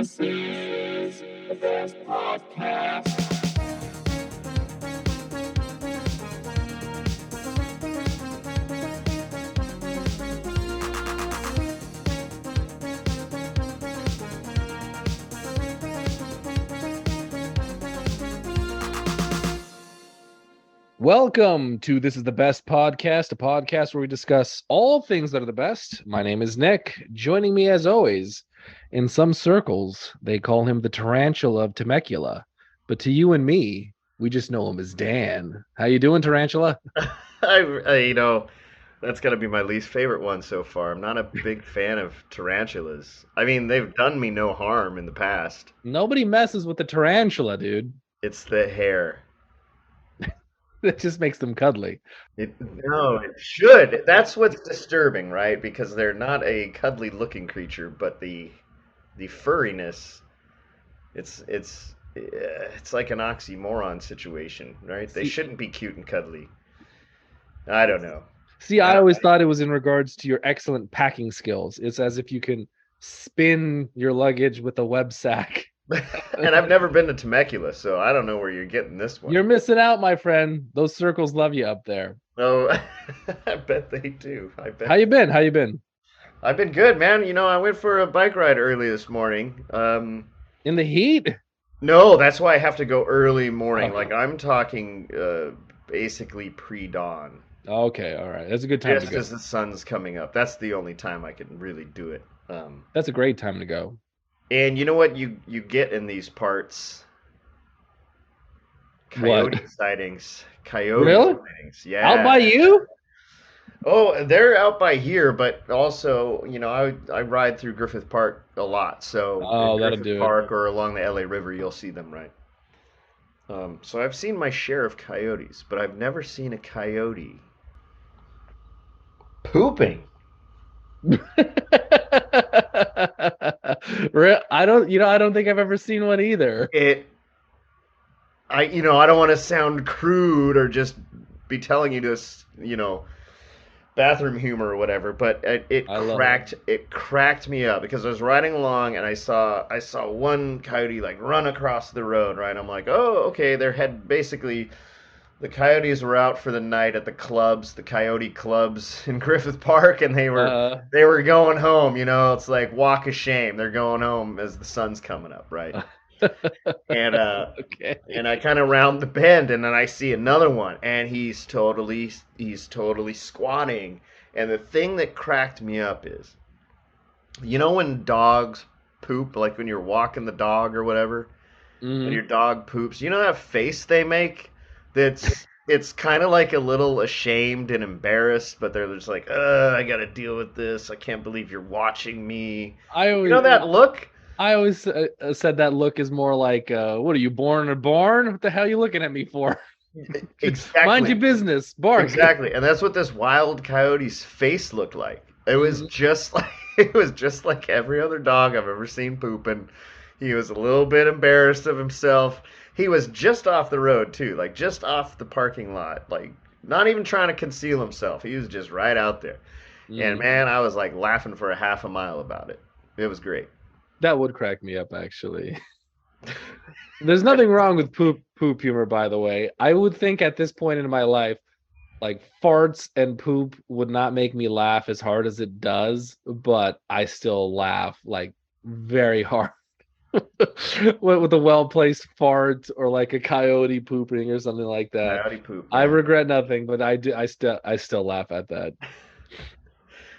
This is the best podcast. Welcome to This is the Best Podcast, a podcast where we discuss all things that are the best. My name is Nick. Joining me as always, in some circles, they call him the Tarantula of Temecula. But to you and me, we just know him as Dan. How you doing, Tarantula? That's got to be my least favorite one so far. I'm not a big fan of tarantulas. I mean, they've done me no harm in the past. Nobody messes with the tarantula, dude. It's the hair. That just makes them cuddly. No, it should. That's what's disturbing, right? Because they're not a cuddly looking creature, but the furriness, it's like an oxymoron situation, right? They shouldn't be cute and cuddly. I don't know. See, I always thought it was in regards to your excellent packing skills. It's as if you can spin your luggage with a web sack. And I've never been to Temecula, so I don't know where you're getting this one. You're missing out, my friend. Those circles love you up there. Oh, I bet they do. I bet. How you been? How you been? I've been good, man. I went for a bike ride early this morning. In the heat? No, that's why I have to go early morning. Okay. Like I'm talking basically pre-dawn. Okay, all right. That's a good time Just to go. as the sun's coming up. That's the only time I can really do it. That's a great time to go. And you know what you get in these parts? Coyote sightings. Coyote Really? sightings. Yeah. Out by you? Oh, they're out by here, but also, I ride through Griffith Park a lot. So Oh, in that'll Griffith do it. Park or along the LA River, you'll see them, right? So I've seen my share of coyotes, but I've never seen a coyote pooping. I don't think I've ever seen one either. I don't want to sound crude or just be telling you this, bathroom humor or whatever, but it cracked me up because I was riding along and I saw one coyote like run across the road, right? I'm like, oh, okay, basically the coyotes were out for the night at the coyote clubs in Griffith Park, and they were going home. It's like walk of shame. They're going home as the sun's coming up, right? And Okay. and I kind of round the bend, and then I see another one, and he's totally squatting. And the thing that cracked me up is, when dogs poop, like when you're walking the dog or whatever, and your dog poops, that face they make? It's kind of like a little ashamed and embarrassed, but they're just like, I gotta deal with this. I can't believe you're watching me. That look? I always said that look is more like, what are you, born or born? What the hell are you looking at me for? Exactly. Mind your business, bark. Exactly, and that's what this wild coyote's face looked like. It was just like every other dog I've ever seen pooping. He was a little bit embarrassed of himself. He was just off the road too, like just off the parking lot, like not even trying to conceal himself. He was just right out there. And man, I was like laughing for a half a mile about it. It was great. That would crack me up, actually. There's nothing wrong with poop humor, by the way. I would think at this point in my life, like farts and poop would not make me laugh as hard as it does, but I still laugh like very hard with a well-placed fart or like a coyote pooping or something like that. Coyote poop. I regret nothing, but I still laugh at that.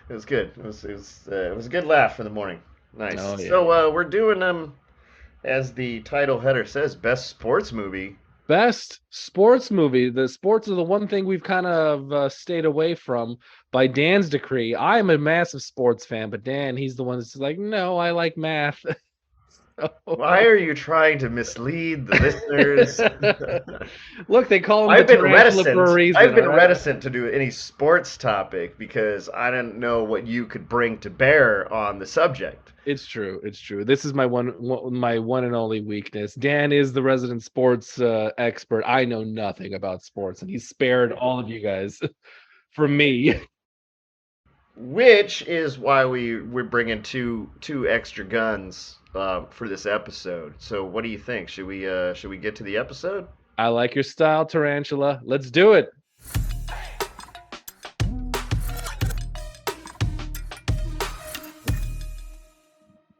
It was good. It was a good laugh for the morning. Nice. Oh, yeah. So we're doing as the title header says, best sports movie. Best sports movie. The sports are the one thing we've kind of stayed away from by Dan's decree. I'm a massive sports fan, but Dan, he's the one that's like, no, I like math. Why are you trying to mislead the listeners? Look, they call him I've the been tarantula reticent. for a reason. I've been right? reticent to do any sports topic because I didn't know what you could bring to bear on the subject. It's true. It's true. This is my one and only weakness. Dan is the resident sports expert. I know nothing about sports, and he spared all of you guys from me. Which is why we're bringing two extra guns for this episode. So what do you think? Should we get to the episode? I like your style, Tarantula. Let's do it.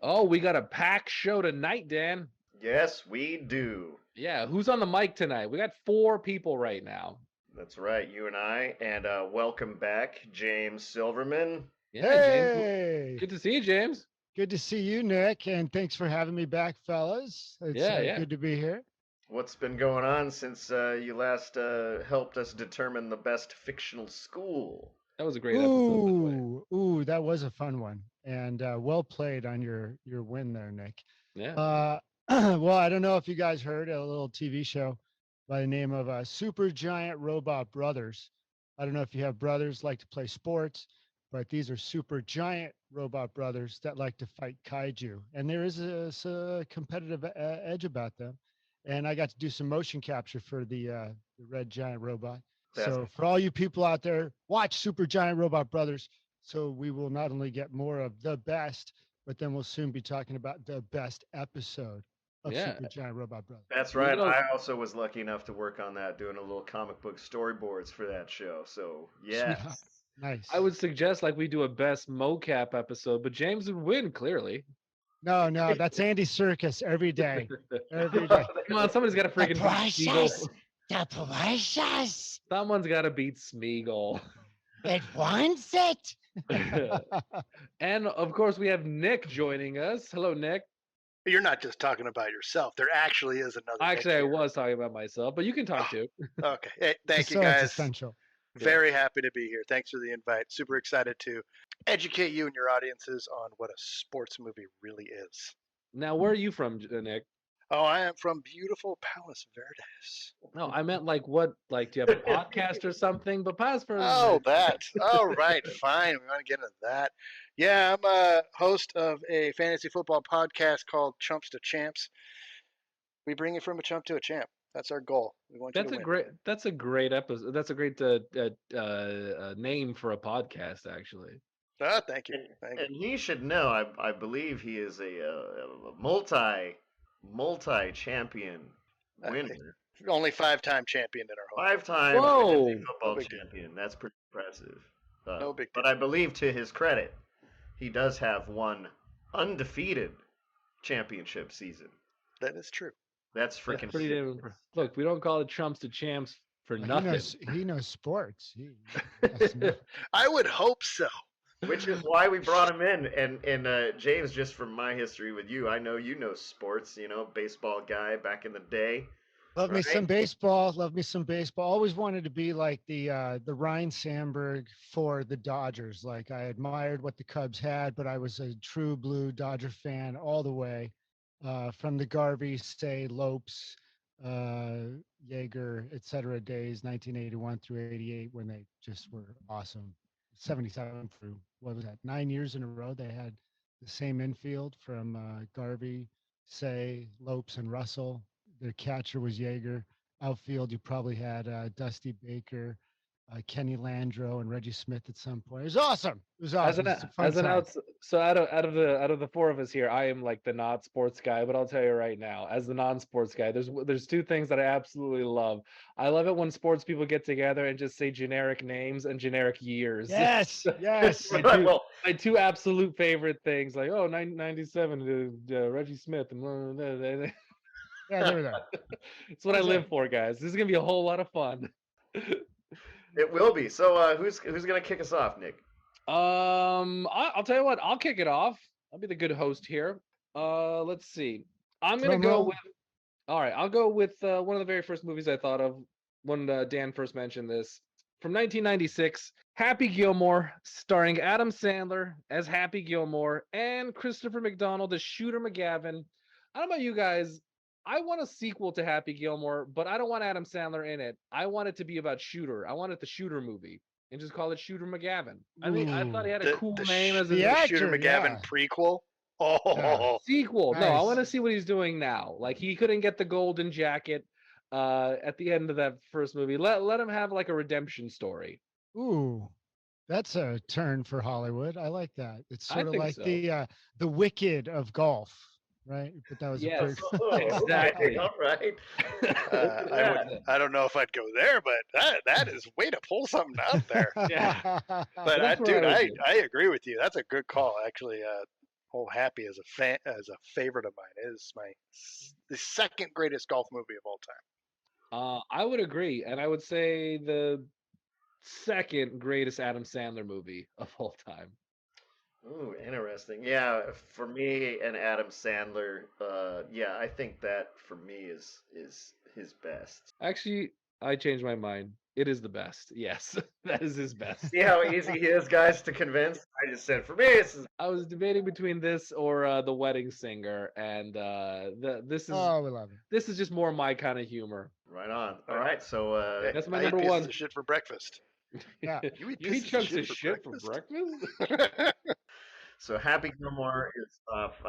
Oh, we got a packed show tonight, Dan. Yes, we do. Yeah, who's on the mic tonight? We got 4 people right now. That's right, you and I, and welcome back, James Silverman. Yeah, Hey! James. Good to see you, James. Good to see you, Nick, and thanks for having me back, fellas. It's Yeah. good to be here. What's been going on since you last helped us determine the best fictional school? That was a great episode, by the way. Ooh, that was a fun one, and well played on your win there, Nick. Yeah. Well, I don't know if you guys heard a little TV show by the name of Super Giant Robot Brothers. I don't know if you have brothers like to play sports, but these are super giant robot brothers that like to fight kaiju, and there is a competitive edge about them. And I got to do some motion capture for the red giant robot. So for all you people out there, watch Super Giant Robot Brothers. So we will not only get more of the best, but then we'll soon be talking about the best episode of Super Giant Robot Brothers. That's right. I also was lucky enough to work on that, doing a little comic book storyboards for that show. So yeah. Nice. I would suggest like we do a best mocap episode, but James would win clearly. No, that's Andy Serkis every day. Every day. Come on, somebody's got to freaking beat Smeagol. The precious. Someone's got to beat Smeagol. It wants it. And of course, we have Nick joining us. Hello, Nick. You're not just talking about yourself. There actually is another. Actually, I was talking about myself, but you can talk too. Okay. Hey, thank you, guys. Essential. Very happy to be here. Thanks for the invite. Super excited to educate you and your audiences on what a sports movie really is. Now, where are you from, Nick? Oh, I am from beautiful Palos Verdes. No, I meant like what? Like, do you have a podcast or something? But Palos Verdes. Oh, that. Oh, right. Fine. We want to get into that. Yeah, I'm a host of a fantasy football podcast called Chumps to Champs. We bring it from a chump to a champ. That's our goal. We want That's a great. That's a great episode. That's a great name for a podcast, actually. Oh, thank you. And he should know. I believe he is a multi-champion winner. Only 5-time champion in our home. 5-time football champion. That's pretty impressive. No big deal. But I believe, to his credit, he does have one undefeated championship season. That is true. That's freaking pretty damn impressive. Look, we don't call it Chumps to Champs for nothing. He knows sports. I would hope so. Which is why we brought him in. And James, just from my history with you, I know you know sports. You know, baseball guy back in the day. Love me some baseball. Always wanted to be like the Ryan Sandberg for the Dodgers. Like, I admired what the Cubs had, but I was a true blue Dodger fan all the way. From the Garvey, Say, Lopes, Yeager, etc. days, 1981 through 88, when they just were awesome. 77 through, what was that, 9 years in a row they had the same infield from Garvey, Say, Lopes, and Russell. Their catcher was Yeager. Outfield, you probably had Dusty Baker, Kenny Landreau, and Reggie Smith at some point. It was awesome. So out of the 4 of us here, I am like the not sports guy. But I'll tell you right now, as the non-sports guy, there's 2 things that I absolutely love. I love it when sports people get together and just say generic names and generic years. Yes. my 2 absolute favorite things, like 97 Reggie Smith and. Yeah, there we go. It's what I live for, guys. This is gonna be a whole lot of fun. It will be. So who's gonna kick us off, Nick? I'll tell you what. I'll kick it off. I'll be the good host here. Let's see. I'm gonna go with. All right, I'll go with one of the very first movies I thought of when Dan first mentioned this. From 1996, Happy Gilmore, starring Adam Sandler as Happy Gilmore and Christopher McDonald as Shooter McGavin. I don't know about you guys. I want a sequel to Happy Gilmore, but I don't want Adam Sandler in it. I want it to be about Shooter. I want it the Shooter movie and just call it Shooter McGavin. I mean, I thought he had a cool name as a Shooter McGavin prequel. Oh, sequel. Nice. No, I want to see what he's doing now. Like, he couldn't get the golden jacket at the end of that first movie. Let him have like a redemption story. Ooh. That's a turn for Hollywood. I like that. It's I sort of think like so. the Wicked of golf, right? But that was a Yes, pretty. exactly. All right. I don't know if I'd go there, but that is way to pull something out there. Yeah. But That's where dude, I would I do. I agree with you. That's a good call, actually. Whole Happy as a favorite of mine is the second greatest golf movie of all time. I would agree, and I would say the second greatest Adam Sandler movie of all time. Ooh, interesting. Yeah, for me and Adam Sandler, yeah, I think that for me is his best. Actually, I changed my mind. It is the best. Yes, that is his best. See how easy he is, guys, to convince? I just said for me, this is I was debating between this or The Wedding Singer, and this Oh, we love it. this is just more my kind of humor. right on. All right, so That's my I number eat pieces one. of shit for breakfast. Yeah. You eat You eat pieces chunks of shit for breakfast? so Happy Gilmore is off.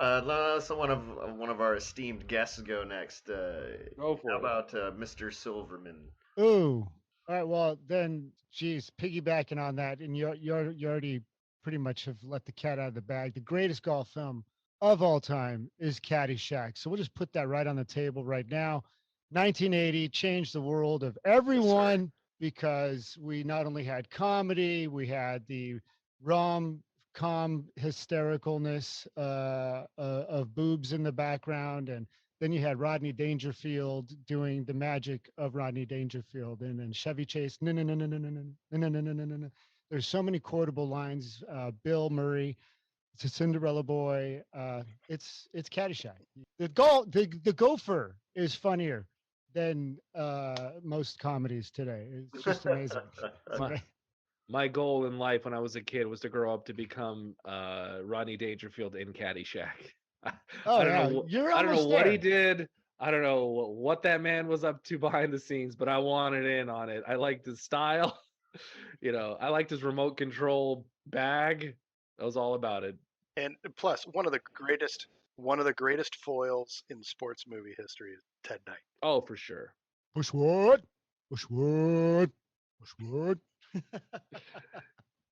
So one of our esteemed guests go next. Go for How it. about Mr. Silverman? Ooh. All right. Well, then, geez, piggybacking on that, and you already pretty much have let the cat out of the bag. The greatest golf film of all time is Caddyshack. So we'll just put that right on the table right now. 1980 changed the world of everyone because we not only had comedy, we had the rom-com hystericalness of boobs in the background, and then you had Rodney Dangerfield doing the magic of Rodney Dangerfield, and then Chevy Chase. No, no, no, no, no, no, no, no, no, no, no, no, no. There's so many quotable lines. Bill Murray, it's a Cinderella Boy. It's Caddyshack. The gopher is funnier than most comedies today. It's just amazing. It's My, great. my goal in life when I was a kid was to grow up to become Rodney Dangerfield in Caddyshack. Oh I don't yeah, know. you're I don't know almost what he there. did. I don't know what that man was up to behind the scenes, but I wanted in on it. I liked his style. I liked his remote control bag. That was all about it. And plus, one of the greatest foils in sports movie history is Ted Knight. Oh, for sure. Bushwood, Bushwood, Bushwood.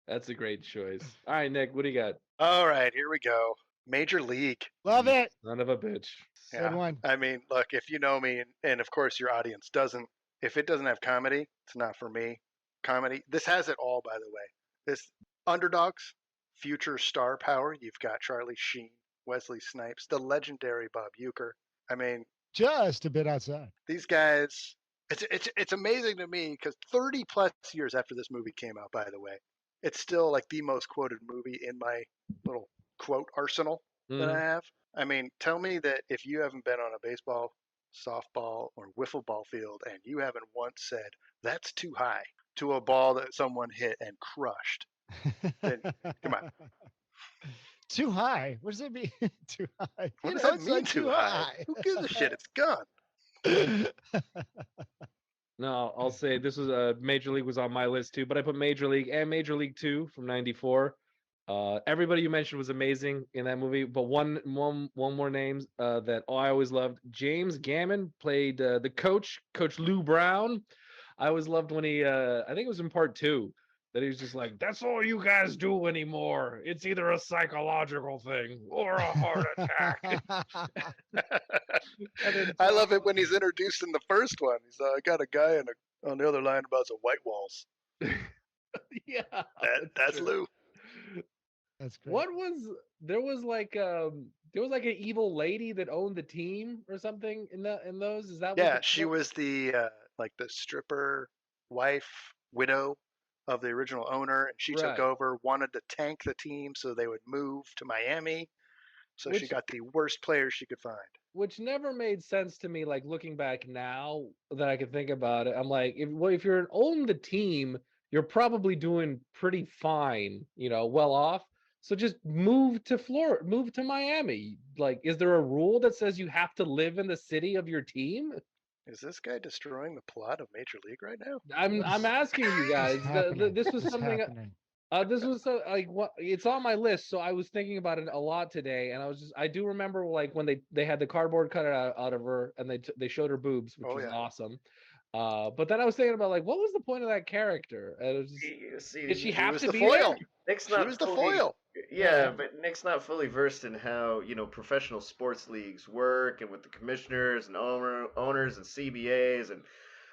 That's a great choice. All right, Nick, what do you got? All right, here we go. Major League. Love it. Son of a bitch. Good one. I mean, look, if you know me, and of course your audience doesn't, if it doesn't have comedy, it's not for me. Comedy. This has it all, by the way. This underdogs, future star power. You've got Charlie Sheen, Wesley Snipes, the legendary Bob Uecker. I mean, Just a bit outside. these guys. It's amazing to me because 30 plus years after this movie came out, by the way, it's still like the most quoted movie in my little quote arsenal that I have. I mean, tell me that if you haven't been on a baseball, softball, or wiffle ball field and you haven't once said, that's too high to a ball that someone hit and crushed. Then, come on. Too high. What does that mean? Too high. What does know, that it's mean not too high? Who gives a shit? It's gone. No, I'll say this was Major League was on my list too, but I put Major League and Major League 2 from '94. Everybody you mentioned was amazing in that movie, but one more names that I always loved. James Gammon played the coach, Coach Lou Brown. I always loved when he, I think it was in part 2, that he was just like, "That's all you guys do anymore. It's either a psychological thing or a heart attack." I love it when he's introduced in the first one. He's I got a guy on the other line about some white walls. Yeah, That's true. Lou. That's great. What was there was like an evil lady that owned the team or something in those? Is that Yeah, she was the like the stripper wife, widow of the original owner, and she took Right. over, wanted to tank the team so they would move to Miami. So she Which- got the worst players she could find. which never made sense to me, like looking back now that I can think about it. I'm like, if you're own the team, you're probably doing pretty fine, well off. So just move to Florida, move to Miami. Like, is there a rule that says you have to live in the city of your team? Is this guy destroying the plot of Major League right now? I'm asking you guys. What's happening? This was What's something. happening? This was like what it's on my list, so I was thinking about it a lot today, and I do remember like when they had the cardboard cut out of her, and they showed her boobs, which Oh, was yeah. awesome. But then I was thinking about like, what was the point of that character? And it was just, did she She have was to the be foil. there? Nick's She not was the fully, foil. yeah, but Nick's not fully versed in how professional sports leagues work and with the commissioners and owners and CBAs and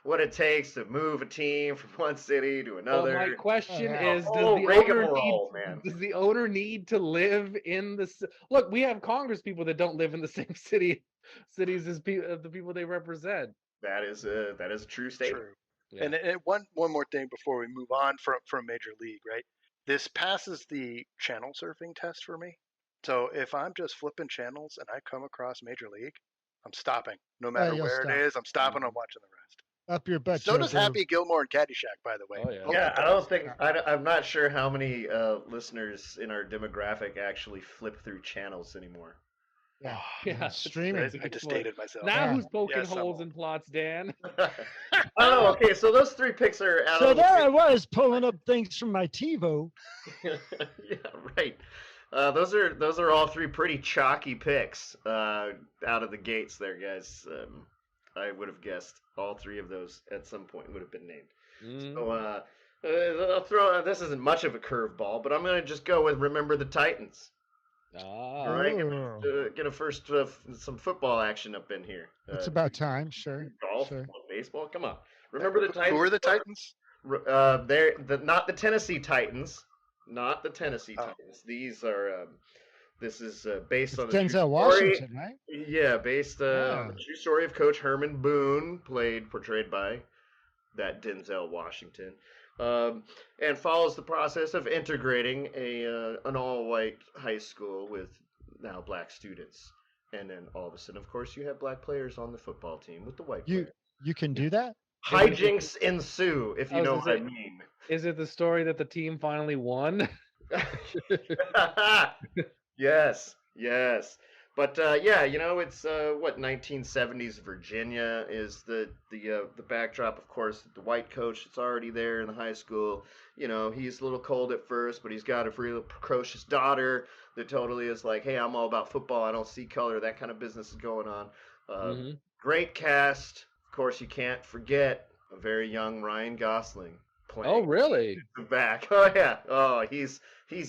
what it takes to move a team from one city to Well, another. my question yeah. is, Oh, rigmarole, man. does the owner need to live in look, we have Congress people that don't live in the same cities as the people they represent. That is a true statement. True. Yeah. And one more thing before we move on from Major League, right? This passes the channel surfing test for me. So if I'm just flipping channels and I come across Major League, I'm stopping. No matter you'll where stop. it is, I'm stopping. I'm watching the rest. Up your butt, So Joe does Boo. Happy Gilmore and Caddyshack, by the way. Oh, yeah. Both Yeah, of I don't those. think I'm not sure how many listeners in our demographic actually flip through channels anymore. Yeah, Yeah, streaming. that's a I good just point. dated myself. Now Yeah. who's poking Yes, I'm holes old. in plots, Dan? Oh, okay. So those 3 picks are out So of there I was pulling up things from my TiVo. yeah, right. Those are all 3 pretty chalky picks out of the gates there, guys. I would have guessed all 3 of those at some point would have been named. So I'll throw. This isn't much of a curveball, but I'm gonna just go with Remember the Titans. All right, get a first some football action up in here. It's about time, sure. Golf, Sure. baseball. Come on. Remember the Titans. Who are the Titans? They're not the Tennessee Titans. Not the Tennessee Oh. Titans. These are. This is based It's on a true Denzel story. Washington, right? Yeah, based on the true story of Coach Herman Boone, portrayed by that Denzel Washington, and follows the process of integrating an all-white high school with now black students. And then all of a sudden, of course, you have black players on the football team with the white players. You can do that? Hijinks ensue, if you know what I mean. Is it the story that the team finally won? Yes. But yeah, it's what 1970s Virginia is the backdrop. Of course, the white coach that's already there in the high school. He's a little cold at first, but he's got a real precocious daughter that totally is like, hey, I'm all about football. I don't see color. That kind of business is going on. Great cast. Of course, you can't forget a very young Ryan Gosling playing. Oh, really? Back. Oh yeah. Oh, he's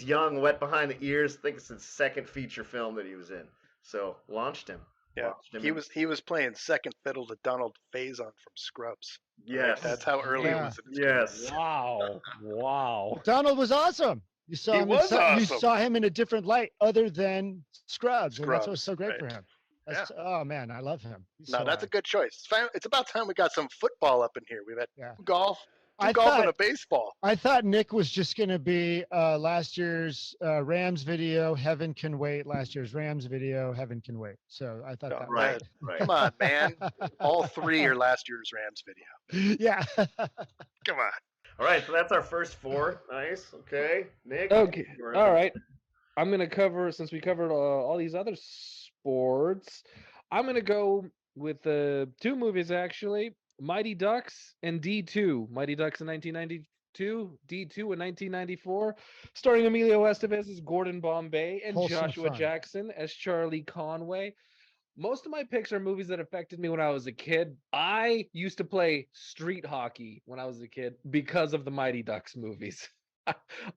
young, wet behind the ears. I think it's his second feature film that he was in. So launched him. Yeah, he was playing second fiddle to Donald Faison from Scrubs. Yes, right? That's how early it was. In his yes. Wow. Donald was awesome. You saw him. You saw him in a different light other than Scrubs, and that's what's so great for him. Oh man, I love him. That's a good choice. It's about time we got some football up in here. We've had golf. I golf thought, and a baseball. I thought Nick was just going to be last year's Rams video, Heaven Can Wait. Last year's Rams video, Heaven Can Wait. So I thought that. Right. Come on, man. All 3 are last year's Rams video. Yeah. Come on. All right, so that's our first 4. Nice. Okay, Nick. Okay. All right. I'm going to cover, since we covered all these other sports, I'm going to go with 2 movies, actually. Mighty Ducks and D2. Mighty Ducks in 1992, D2 in 1994, starring Emilio Estevez as Gordon Bombay and Joshua Jackson as Charlie Conway. Most of my picks are movies that affected me when I was a kid. I used to play street hockey when I was a kid because of the Mighty Ducks movies.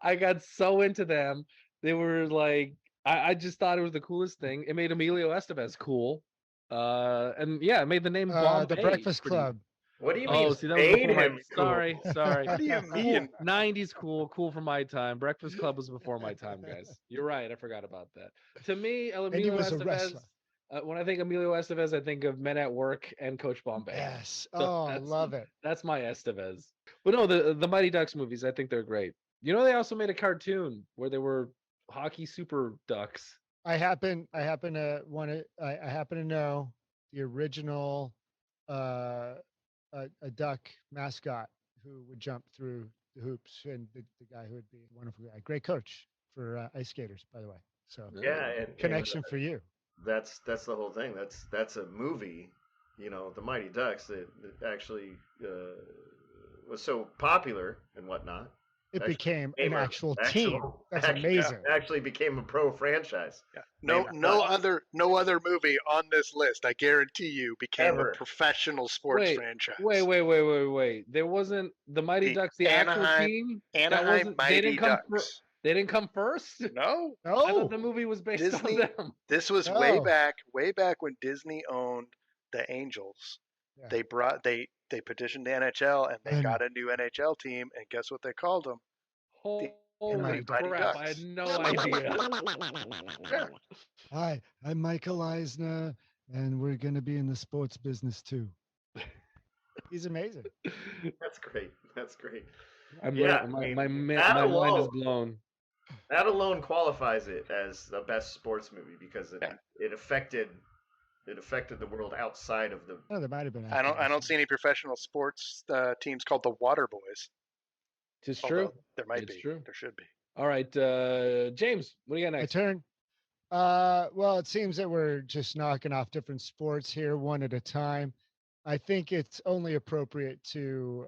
I got so into them. They were like, I just thought it was the coolest thing. It made Emilio Estevez cool. And yeah, it made the name Bombay. The Breakfast Club. What do you mean? Oh, see, that was before him cool. Sorry. What do you mean? 90s cool for my time. Breakfast Club was before my time, guys. You're right. I forgot about that. To me, Emilio Estevez. When I think Emilio Estevez, I think of Men at Work and Coach Bombay. Yes. So I love it. That's my Estevez. But no, the Mighty Ducks movies, I think they're great. They also made a cartoon where they were hockey super ducks. I happen to know the original a duck mascot who would jump through the hoops, and the guy who would be a wonderful guy. Great coach for ice skaters, by the way. So connection for you. That's the whole thing. That's a movie, the Mighty Ducks that actually was so popular and whatnot It became an actual team. Actual- That's act- amazing. Actually became a pro franchise. Yeah. Man, No other movie on this list, I guarantee you, became Ever. a professional sports franchise. Wait. There wasn't the Mighty The Ducks, the actual Anaheim- team. Anaheim Mighty Ducks. They didn't come first. No, I thought No. the movie was based Disney- on them. this was No. way back when Disney owned the Angels. Yeah. They petitioned the NHL and they And- got a new NHL team, and guess what they called them? Holy Mighty crap! Ducks. I had no idea. Hi, I'm Michael Eisner, and we're going to be in the sports business too. He's amazing. That's great. That's great. My mind is blown. That alone qualifies it as the best sports movie because it affected the world outside of the. Oh, there might have been. I don't see any professional sports teams called the Water Boys. It's true. There might It's be. true. There should be. All right, James, what do you got My next? turn. Well, it seems that we're just knocking off different sports here one at a time. I think it's only appropriate to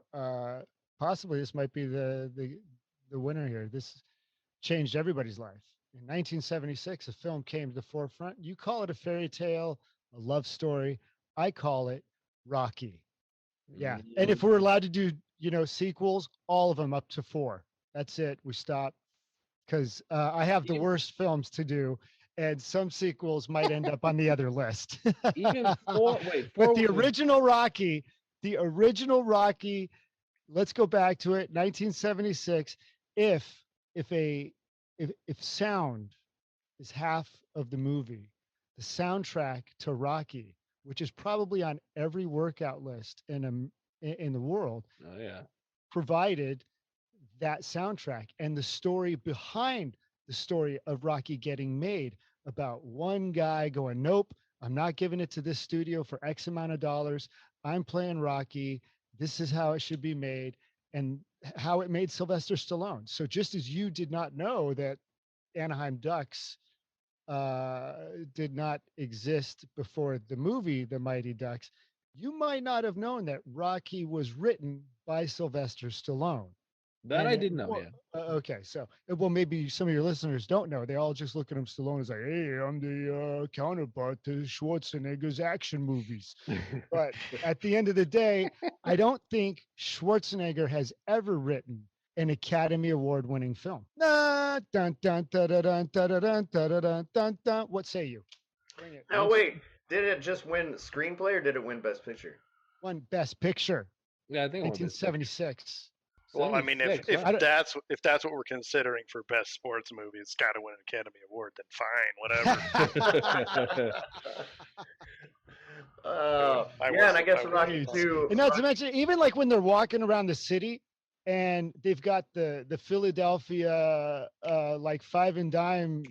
possibly this might be the winner here. This changed everybody's life. In 1976, a film came to the forefront. You call it a fairy tale, a love story. I call it Rocky. Yeah. And if we're allowed to do, sequels, all of them up to 4. That's it. We stop. Because I have the worst films to do, and some sequels might end up on the other list. Even 4. Wait, 4 But the was- original Rocky, let's go back to it. 1976. If sound is half of the movie, the soundtrack to Rocky, which is probably on every workout list in the world, Oh yeah. provided that soundtrack and the story behind the story of Rocky getting made about one guy going, nope, I'm not giving it to this studio for X amount of dollars. I'm playing Rocky. This is how it should be made, and how it made Sylvester Stallone. So just as you did not know that Anaheim Ducks did not exist before the movie The Mighty Ducks, you might not have known that Rocky was written by Sylvester Stallone. That I didn't know. Well, Yeah. okay, so maybe some of your listeners don't know. They all just look at him Stallone as like, hey, I'm the counterpart to Schwarzenegger's action movies. But at the end of the day, I don't think Schwarzenegger has ever written an Academy Award winning film. Dun, dun, dun, dun, dun, dun, dun, dun, dun, dun, dun, dun. What say you? Bring it. No, wait. Did it just win screenplay or did it win Best Picture? Won Best Picture, Yeah, I think 1976. Well, I mean, if 76, wow. that's what we're considering for best sports movie, it's got to win an Academy Award. Then fine, whatever. And I guess Rocky 2. And not to mention, even like when they're walking around the city and they've got the Philadelphia like five and dime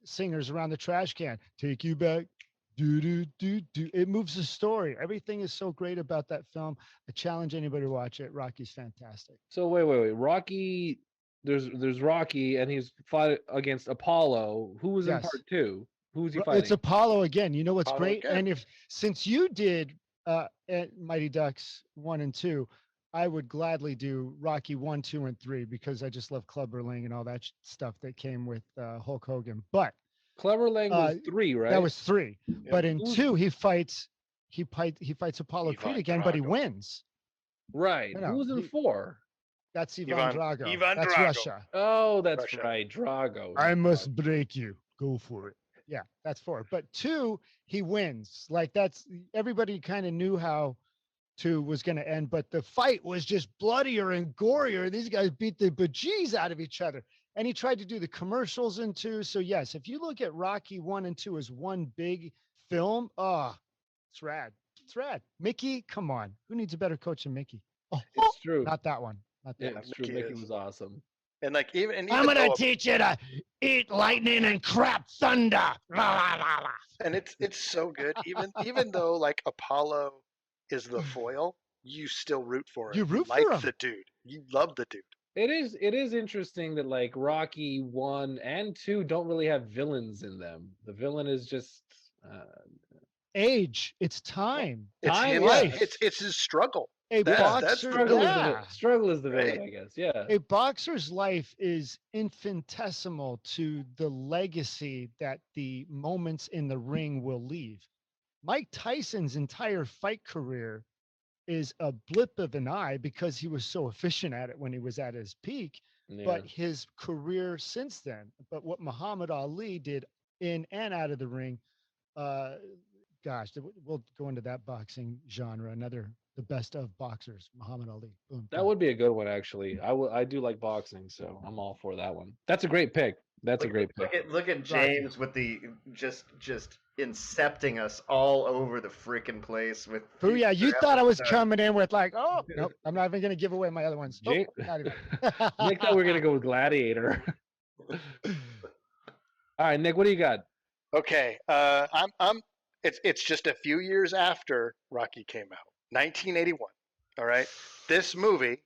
singers around the trash can, take you back. Do, do, do, do. It moves the story. Everything is so great about that film. I challenge anybody to watch it. Rocky's fantastic. So wait. Rocky, there's Rocky, and he's fought against Apollo. Who was in Yes. part 2? Who was he fighting? It's Apollo again. You know what's Apollo great? again. And since you did Mighty Ducks 1 and 2, I would gladly do Rocky 1, 2, and 3 because I just love Clubber Lang and all that stuff that came with Hulk Hogan. But Clever Lang was 3, right? that was 3. Yeah. But in Who's- 2, he fights Apollo Ivan Creed again, but he Drago. wins. right. No, Who was in he- 4? That's Ivan Ivan- Drago. Ivan That's Drago. Russia. Oh, that's Russia. right, Drago. I must break you. Go for it. Yeah, that's 4. But 2, he wins. Like everybody kind of knew how 2 was going to end, but the fight was just bloodier and gorier. These guys beat the bejeez out of each other. And he tried to do the commercials in 2. So yes, if you look at Rocky 1 and 2 as one big film, it's rad. It's rad. Mickey, come on. Who needs a better coach than Mickey? Oh, It's true. not that one. Not that Yeah, one. it's true. Mickey Mickey is. was awesome. And like even I'm going though- to teach you to eat lightning and crap thunder. La, la, la, la. and it's so good. Even though like Apollo is the foil, you still root for him. You root like for him. the dude. You love the dude. It is interesting that like Rocky 1 and 2 don't really have villains in them. The villain is just Age. It's time. It's Time, him. yeah. It's his struggle. A That's boxer, Struggle is yeah. struggle is the Right. villain, I guess. Yeah. A boxer's life is infinitesimal to the legacy that the moments in the ring will leave. Mike Tyson's entire fight career is a blip of an eye because he was so efficient at it when he was at his peak, Yeah. but his career since then, but what Muhammad Ali did in and out of the ring, uh, gosh, we'll go into that boxing genre. The best of boxers, Muhammad Ali. Boom. That done. would be a good one, actually. I do like boxing, so I'm all for that one. That's a great pick. That's a great pick. Look at James with the just incepting us all over the freaking place with. Oh yeah, you future thought I was episodes. coming in with like, oh nope, I'm not even gonna give away my other ones. Nope, not even. Nick thought we were gonna go with Gladiator. All right, Nick, what do you got? Okay. It's just a few years after Rocky came out, 1981. All right. This movie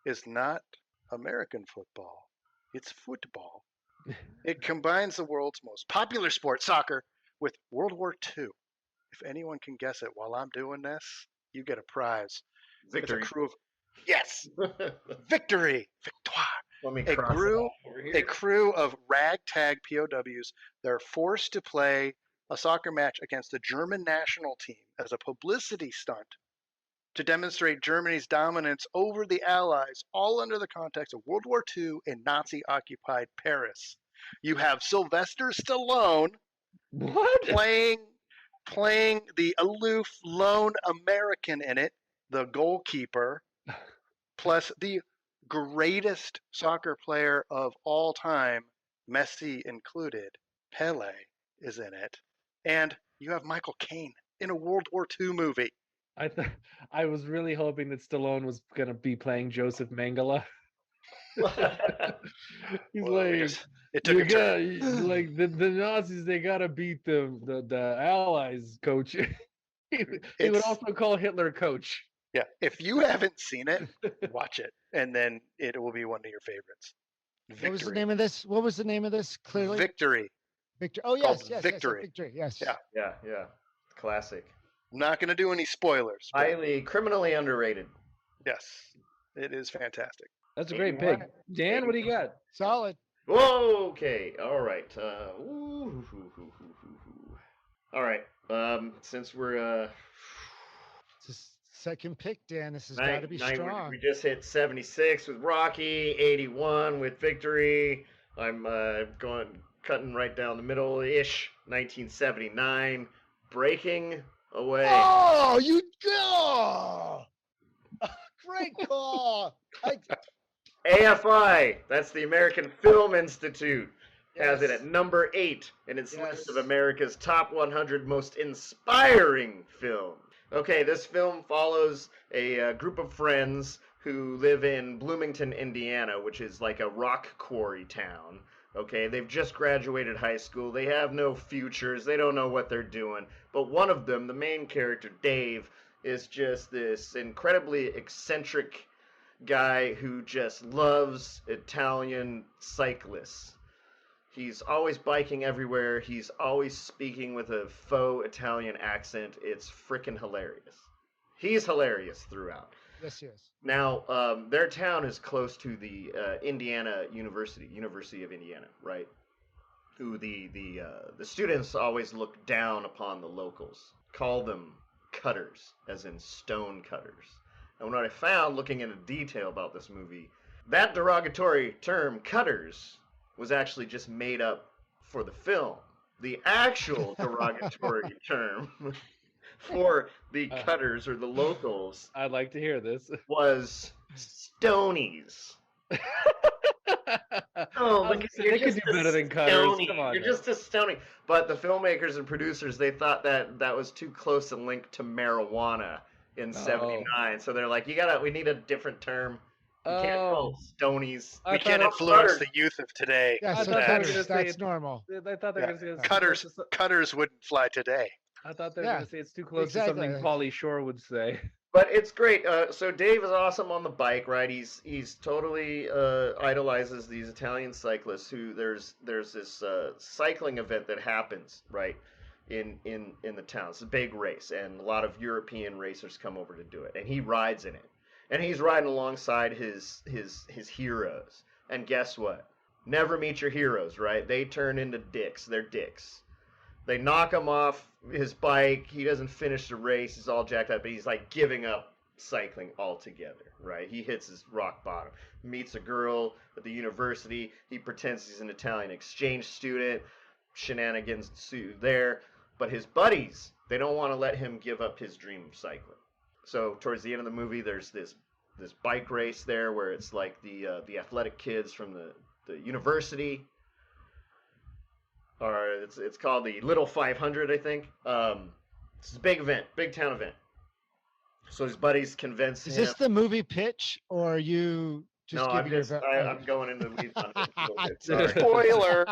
is not American football. It's football. It combines the world's most popular sport, soccer, with World War II. If anyone can guess it while I'm doing this, you get a prize. Victory. It's a crew of yes, victory, victoire. Let me A cross it crew, off over a here. crew of ragtag POWs. They're forced to play a soccer match against the German national team as a publicity stunt to demonstrate Germany's dominance over the Allies, all under the context of World War II in Nazi-occupied Paris. You have Sylvester Stallone What? playing the aloof lone American in it, the goalkeeper, plus the greatest soccer player of all time, Messi included, Pele, is in it. And you have Michael Caine in a World War II movie. I was really hoping that Stallone was gonna be playing Joseph Mangala. He's Well, like, it took you a turn. got like the Nazis. They gotta beat the Allies, coach. He would It's- also call Hitler coach. Yeah, if you haven't seen it, watch it, and then it will be one of your favorites. Victory. What was the name of this? What was the name of this? Clearly, Victory. Victory. Oh called yes, yes, Victory. yes, Victory. Yes. Yeah. Yeah. Classic. I'm not going to do any spoilers. But Highly criminally underrated. yes, it is fantastic. That's a great 81. pick. Dan, what do you got? Solid. Whoa, okay, all right. All right. Since we're It's his second pick, Dan. This has got to be strong. we just hit 76 with Rocky, 81 with Victory. I'm cutting right down the middle ish. 1979, Breaking Away. Oh, you go! Great call. AFI, that's the American Film Institute, has it Yes. at number 8 in its list of Yes. America's top 100 most inspiring films. Okay, this film follows a group of friends who live in Bloomington, Indiana, which is like a rock quarry town. Okay, they've just graduated high school. They have no futures. They don't know what they're doing. But one of them, the main character, Dave, is just this incredibly eccentric guy who just loves Italian cyclists. He's always biking everywhere. He's always speaking with a faux Italian accent. It's freaking hilarious. He's hilarious throughout. Yes, yes. Now, their town is close to the Indiana University of Indiana, right? Who the students always look down upon the locals, call them cutters, as in stone cutters. And what I found looking into detail about this movie, that derogatory term, cutters, was actually just made up for the film. The actual derogatory term for the cutters or the locals I'd like to hear this. was stonies. Oh, look, They could do better than cutters. Come on, You're now. just a stony. But the filmmakers and producers, they thought that was too close a link to marijuana in '79. So they're like, we need a different term. You can't call it stonies. I We thought can't it- influence the youth of today. Yeah, I so thought they were cutters, gonna say that's it- normal. I thought they were going to say Cutters wouldn't fly today. I thought they were Yeah, going to say it's too close exactly. to something Pauly Shore would say. But it's great. So Dave is awesome on the bike, right? He's totally idolizes these Italian cyclists. Who there's this cycling event that happens, right? in the town. It's a big race, and a lot of European racers come over to do it, and he rides in it, and he's riding alongside his heroes. And guess what? Never meet your heroes, right? They turn into dicks. They're dicks. They knock him off his bike. He doesn't finish the race. He's all jacked up, but he's like giving up cycling altogether, right? He hits his rock bottom. Meets a girl at the university. He pretends he's an Italian exchange student. Shenanigans ensue there. But his buddies, they don't want to let him give up his dream of cycling. So towards the end of the movie, there's this bike race there where it's like the athletic kids from the university. Or it's called the Little 500, I think. It's a big event, big town event. So his buddies convince him. Is this the movie pitch, or are you just No, giving I'm going into the weeds on it a little bit. Sorry. Spoiler.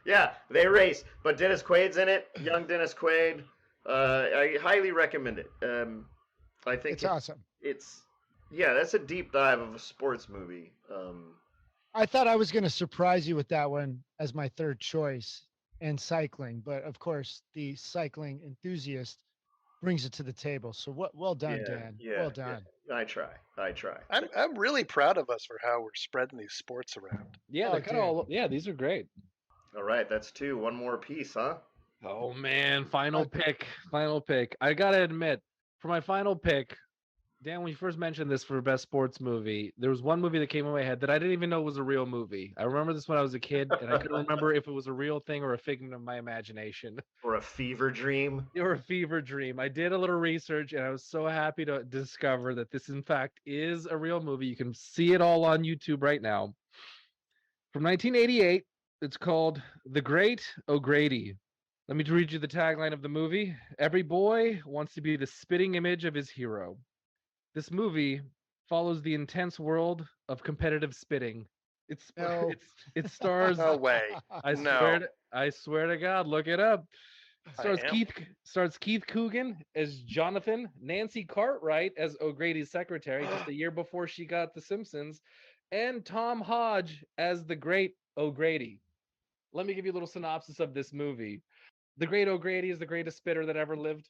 Yeah, they race, but Dennis Quaid's in it. Young Dennis Quaid. I highly recommend it. I think it's awesome. That's a deep dive of a sports movie. I thought I was going to surprise you with that one as my third choice, and cycling, but of course the cycling enthusiast brings it to the table. So well done, Dan. Well done. Yeah. I try. I'm really proud of us for how we're spreading these sports around. Yeah, they're kind of these are great. All right, that's 2. One more piece, huh? Oh man, final pick. I gotta admit, for my final pick, Dan, when you first mentioned this for best sports movie, there was one movie that came in my head that I didn't even know was a real movie. I remember this when I was a kid, and I couldn't remember if it was a real thing or a figment of my imagination. Or a fever dream. Or a fever dream. I did a little research, and I was so happy to discover that this, in fact, is a real movie. You can see it all on YouTube right now. From 1988, it's called The Great O'Grady. Let me read you the tagline of the movie. Every boy wants to be the spitting image of his hero. This movie follows the intense world of competitive spitting. It stars. No way. I swear to God, look it up. Stars Keith Coogan as Jonathan, Nancy Cartwright as O'Grady's secretary, just a year before she got The Simpsons, and Tom Hodge as the Great O'Grady. Let me give you a little synopsis of this movie. The Great O'Grady is the greatest spitter that ever lived.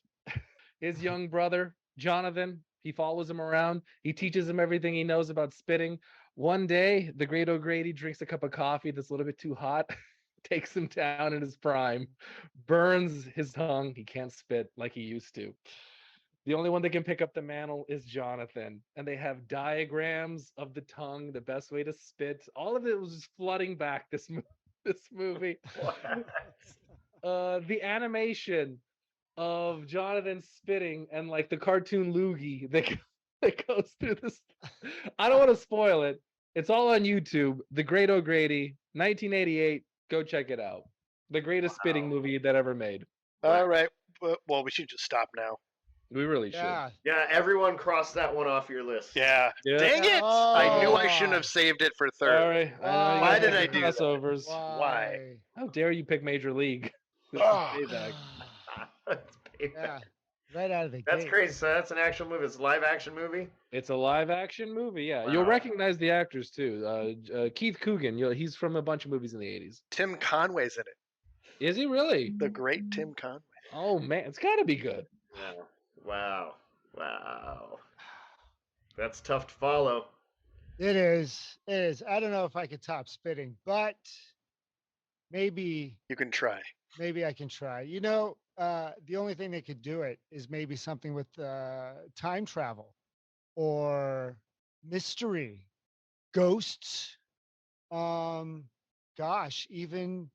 His young brother, Jonathan, he follows him around. He teaches him everything he knows about spitting. One day, the Great O'Grady drinks a cup of coffee that's a little bit too hot, takes him down in his prime, burns his tongue. He can't spit like he used to. The only one that can pick up the mantle is Jonathan. And they have diagrams of the tongue, the best way to spit. All of it was just flooding back this movie. The animation of Jonathan spitting and like the cartoon loogie that goes through this. I don't want to spoil it. It's all on YouTube. The Great O'Grady, 1988. Go check it out. The greatest spitting movie that ever made. All right. Well, we should just stop now. We really should. Yeah, everyone cross that one off your list. Yeah. Yeah. Dang it! Oh. I knew I shouldn't have saved it for third. Sorry. Why did I do that? crossovers? Why? How dare you pick Major League? This is payback. Yeah, right out of the That's gate. crazy. So that's an actual movie. It's a live action movie. It's a live action movie. Yeah, Wow. you'll recognize the actors too. Keith Coogan. He's from a bunch of movies in the 80s. Tim Conway's in it. Is he really? The great Tim Conway. Oh man, it's got to be good. Wow. That's tough to follow. It is. I don't know if I could top spitting, but maybe You can try. I can try. The only thing that could do it is maybe something with time travel or mystery, ghosts. Gosh, even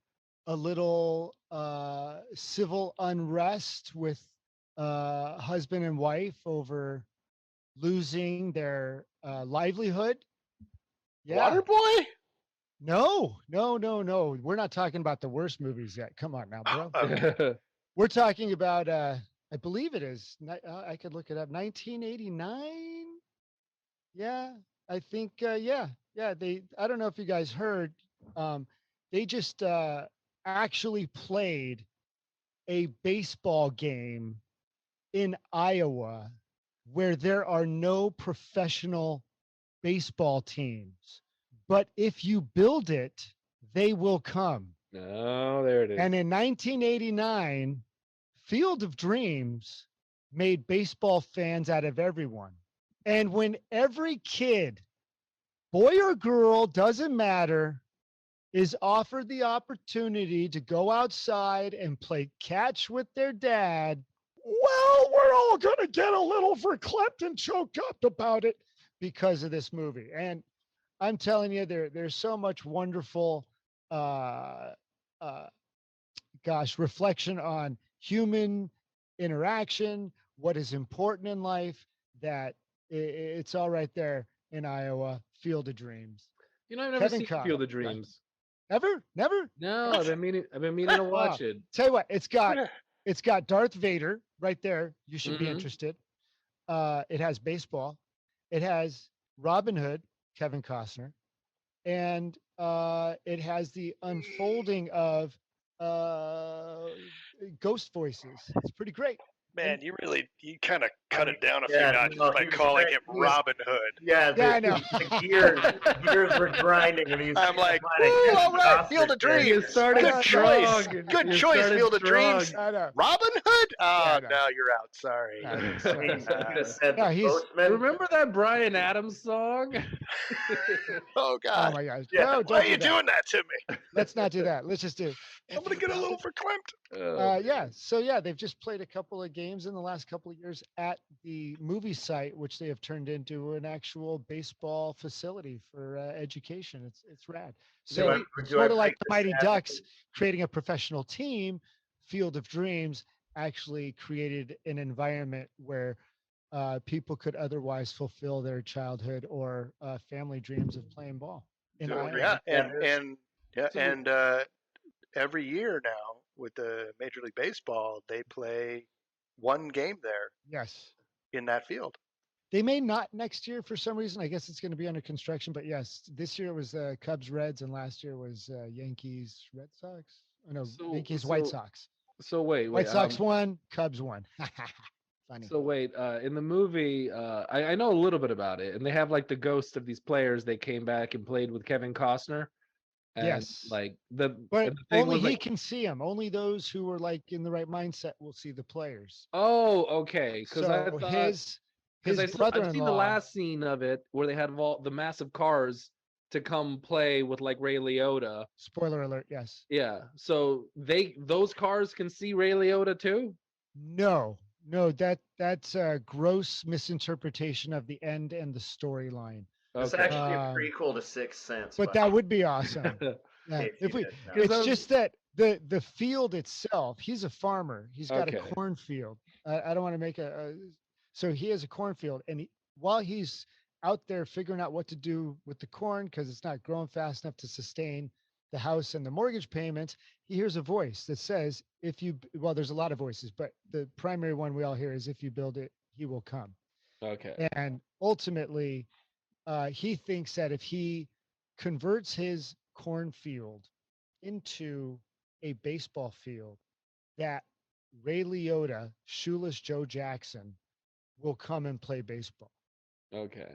a little civil unrest with husband and wife over losing their livelihood. Yeah. Waterboy? No. We're not talking about the worst movies yet. Come on now, bro. Okay. We're talking about, I believe it is, I could look it up, 1989? Yeah, I think, yeah. I don't know if you guys heard, they just actually played a baseball game in Iowa where there are no professional baseball teams. But if you build it, they will come. No, there it is. And in 1989, Field of Dreams made baseball fans out of everyone. And when every kid, boy or girl, doesn't matter, is offered the opportunity to go outside and play catch with their dad, well, we're all going to get a little verklempt and choked up about it because of this movie. And I'm telling you, there's so much wonderful, reflection on human interaction, what is important in life, that it's all right there in Iowa. Field of Dreams. I've never Kevin seen Costner. Field of Dreams. Never? No, I've been meaning to watch it. Tell you what, it's got Darth Vader right there. You should be Mhm. interested. It has baseball. It has Robin Hood, Kevin Costner, and it has the unfolding of ghost voices. It's pretty great. Man, you kind of cut it down a few Yeah, notches no, by he was calling great. him He was- Robin Hood. Yeah, I know. the gears were grinding when he was. I'm like, behind "Woo, a all right, Costner Field of thing. Dreams. started Good strong. choice. Good You choice, started Field of strong. Dreams. I know. Robin Hood? Oh, I know. no, you're out. Sorry. I know. He Sorry. just said No, the he's- postman. Remember that Bryan Adams song? Oh, Oh God. my gosh. Yeah. No, Why don't are do you that. doing that to me? Let's not do that. Let's just do. I'm going to get a little verklempt. Yeah. So yeah, they've just played a couple of games in the last couple of years at the movie site, which they have turned into an actual baseball facility for education. It's rad. So sort of like the Mighty Ducks creating a professional team, Field of Dreams actually created an environment where people could otherwise fulfill their childhood or family dreams of playing ball. In Iowa. And every year now with the Major League Baseball, they play one game there Yes. in that field. They may not next year for some reason. I guess it's going to be under construction. But yes, this year was Cubs Reds, and last year was Yankees Red Sox. Oh, no, Yankees White Sox. So wait. White Sox won, Cubs won. Funny. So wait, in the movie, I know a little bit about it, and they have like the ghosts of these players. They came back and played with Kevin Costner. And, yes. Like but and the thing only was, he like, can see them. Only those who are like in the right mindset will see the players. Oh, okay. Because So I thought his I've seen the brother-in-law. last scene of it where they had all the massive cars to come play with like Ray Liotta. Spoiler alert. Yes. Yeah. So those cars can see Ray Liotta too? No, that's a gross misinterpretation of the end and the storyline. It's Okay. actually a prequel to Sixth Sense. But that would be awesome. Yeah. If you did know. It's just that the field itself, he's a farmer. He's got a Okay. cornfield. I don't want to make so he has a cornfield, and while he's out there figuring out what to do with the corn because it's not growing fast enough to sustain the house and the mortgage payments, he hears a voice that says, there's a lot of voices, but the primary one we all hear is, if you build it, he will come. Okay. And ultimately, he thinks that if he converts his cornfield into a baseball field, that Ray Liotta, Shoeless Joe Jackson, will come and play baseball. Okay.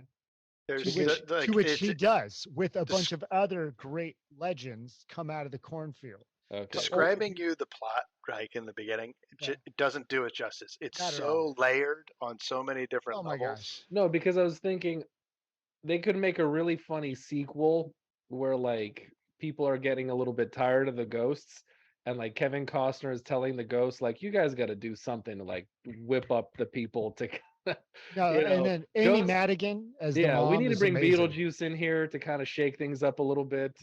To which he does, with a bunch of other great legends come out of the cornfield. Okay. Describing you the plot, like in the beginning, it doesn't do it justice. It's Not at so all. layered on so many different Oh my levels. gosh. No, because I was thinking they could make a really funny sequel where like people are getting a little bit tired of the ghosts, and like Kevin Costner is telling the ghosts like, you guys got to do something to like whip up the people to No, you know, and then Amy ghosts- Madigan as the we mom need to is bring amazing. Beetlejuice in here to kind of shake things up a little bit.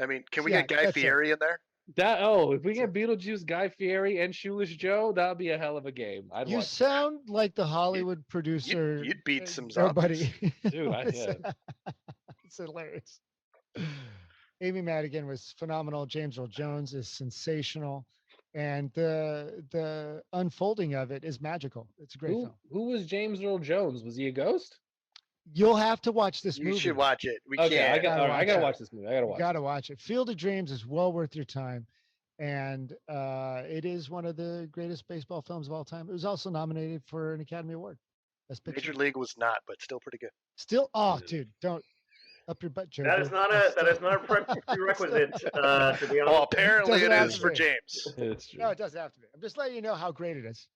I mean, can we Yeah, get Guy that's it. Fieri in there? If we get Beetlejuice, Guy Fieri, and Shoeless Joe, that'd be a hell of a game. I'd You watch. sound like the Hollywood producer. You'd beat some Nobody. Dude, It's hilarious. Amy Madigan was phenomenal. James Earl Jones is sensational, and the unfolding of it is magical. It's a great film. Who was James Earl Jones? Was he a ghost? You'll have to watch this movie. You should watch it. We Okay, can't. I gotta it. watch this movie. I gotta watch. You got to watch it. Field of Dreams is well worth your time, and it is one of the greatest baseball films of all time. It was also nominated for an Academy Award. Best Picture. Major League was not, but still pretty good. Still, dude, don't. Up your butt, Joe. That is not a prerequisite. To be honest. Well, apparently Doesn't it have is to for be. James. It's true. No, it doesn't have to be. I'm just letting you know how great it is.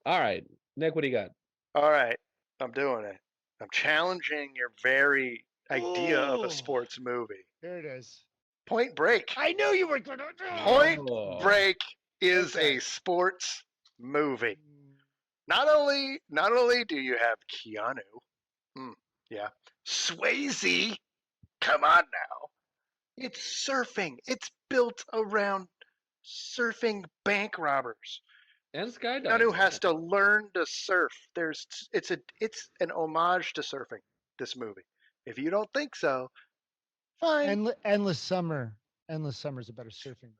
All right, Nick, what do you got? All right, I'm doing it. I'm challenging your very idea of Ooh. a sports movie. Here it is. Point Break. I knew you were going to. Point Oh. Break is Okay. a sports movie. Not only do you have Keanu, Swayze, come on now. It's surfing. It's built around surfing bank robbers. And skydiving. Keanu has to learn to surf. It's an homage to surfing. This movie. If you don't think so, fine. Endless Summer. Endless Summer is a better surfing